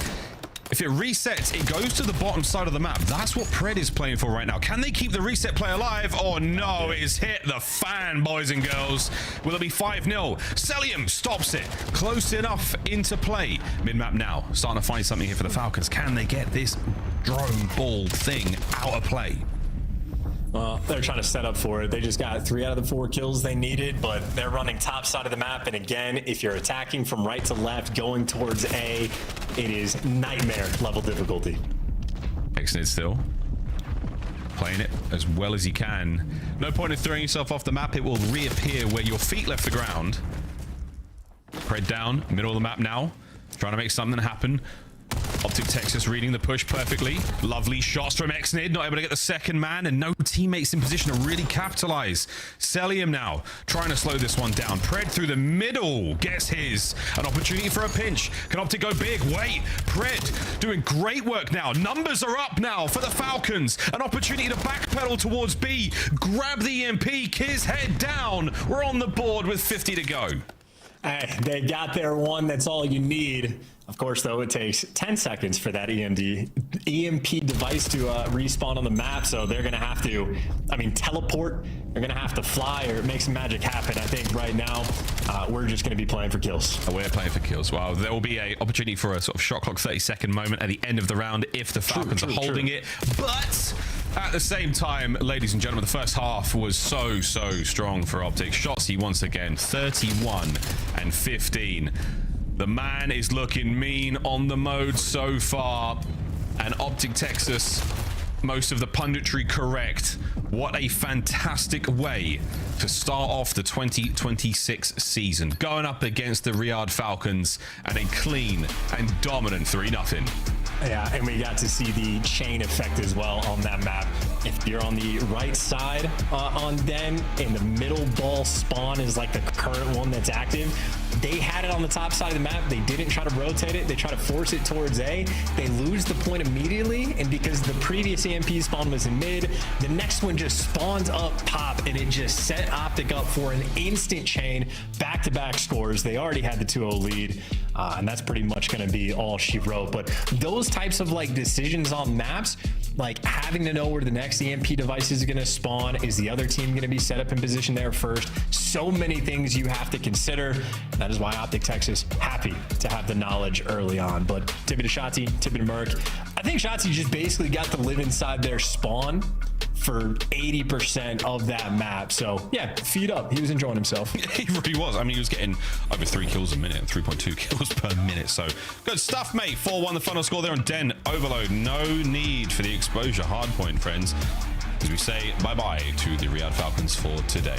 If it resets, it goes to the bottom side of the map. That's what Pred is playing for right now. Can they keep the reset play alive? Oh no, it's hit the fan, boys and girls. Will it be 5-0? Celium stops it. Close enough into play. Mid-map now. Starting to find something here for the Falcons. Can they get this drone ball thing out of play? Well, they're trying to set up for it. They just got 3 out of the 4 kills they needed, but they're running top side of the map. And again, if you're attacking from right to left, going towards A, it is nightmare level difficulty. Exnid still playing it as well as he can. No point in throwing yourself off the map. It will reappear where your feet left the ground. Pred down, middle of the map now. Trying to make something happen. Optic Texas reading the push perfectly. Lovely shots from Exnid, not able to get the second man, and no teammates in position to really capitalize. Celium now trying to slow this one down. Pred through the middle gets his. An opportunity for a pinch. Can Optic go big? Wait. Pred doing great work now. Numbers are up now for the Falcons. An opportunity to backpedal towards B. Grab the EMP. Kiz head down. We're on the board with 50 to go. Hey, they got their one. That's all you need. Of course, though, it takes 10 seconds for that EMP device to respawn on the map, so they're going to have to, teleport. They're going to have to fly or make some magic happen. I think right now, we're just going to be playing for kills. We're playing for kills. Well, there will be an opportunity for a sort of shot clock 30-second moment at the end of the round if the Falcons are holding it. But at the same time, ladies and gentlemen, the first half was so strong for Optic. Shotzzy once again, 31 and 15. The man is looking mean on the mode so far. And Optic Texas, most of the punditry correct. What a fantastic way to start off the 2026 season. Going up against the Riyadh Falcons and a clean and dominant 3-0. Yeah, and we got to see the chain effect as well on that map. If you're on the right side on Den, and the middle ball spawn is like the current one that's active, they had it on the top side of the map. They didn't try to rotate it. They try to force it towards A. They lose the point immediately, and because the previous EMP spawn was in mid, the next one just spawns up top, and it just set Optic up for an instant chain, back-to-back scores. They already had the 2-0 lead, and that's pretty much going to be all she wrote. But those types of decisions on maps, like having to know where the next EMP device is going to spawn, is the other team going to be set up in position there first? So many things you have to consider. That is why Optic Texas happy to have the knowledge early on. But tippy to Shotzzy, tippy to Merc. I think Shotzzy just basically got to live inside their spawn for 80% of that map. So yeah, feed up. He was enjoying himself. He really was. He was getting over 3 kills a minute, 3.2 kills per minute. So good stuff, mate. 4-1 the final score there on Den. Overload. No need for the exposure hardpoint, friends. As we say bye-bye to the Riyadh Falcons for today.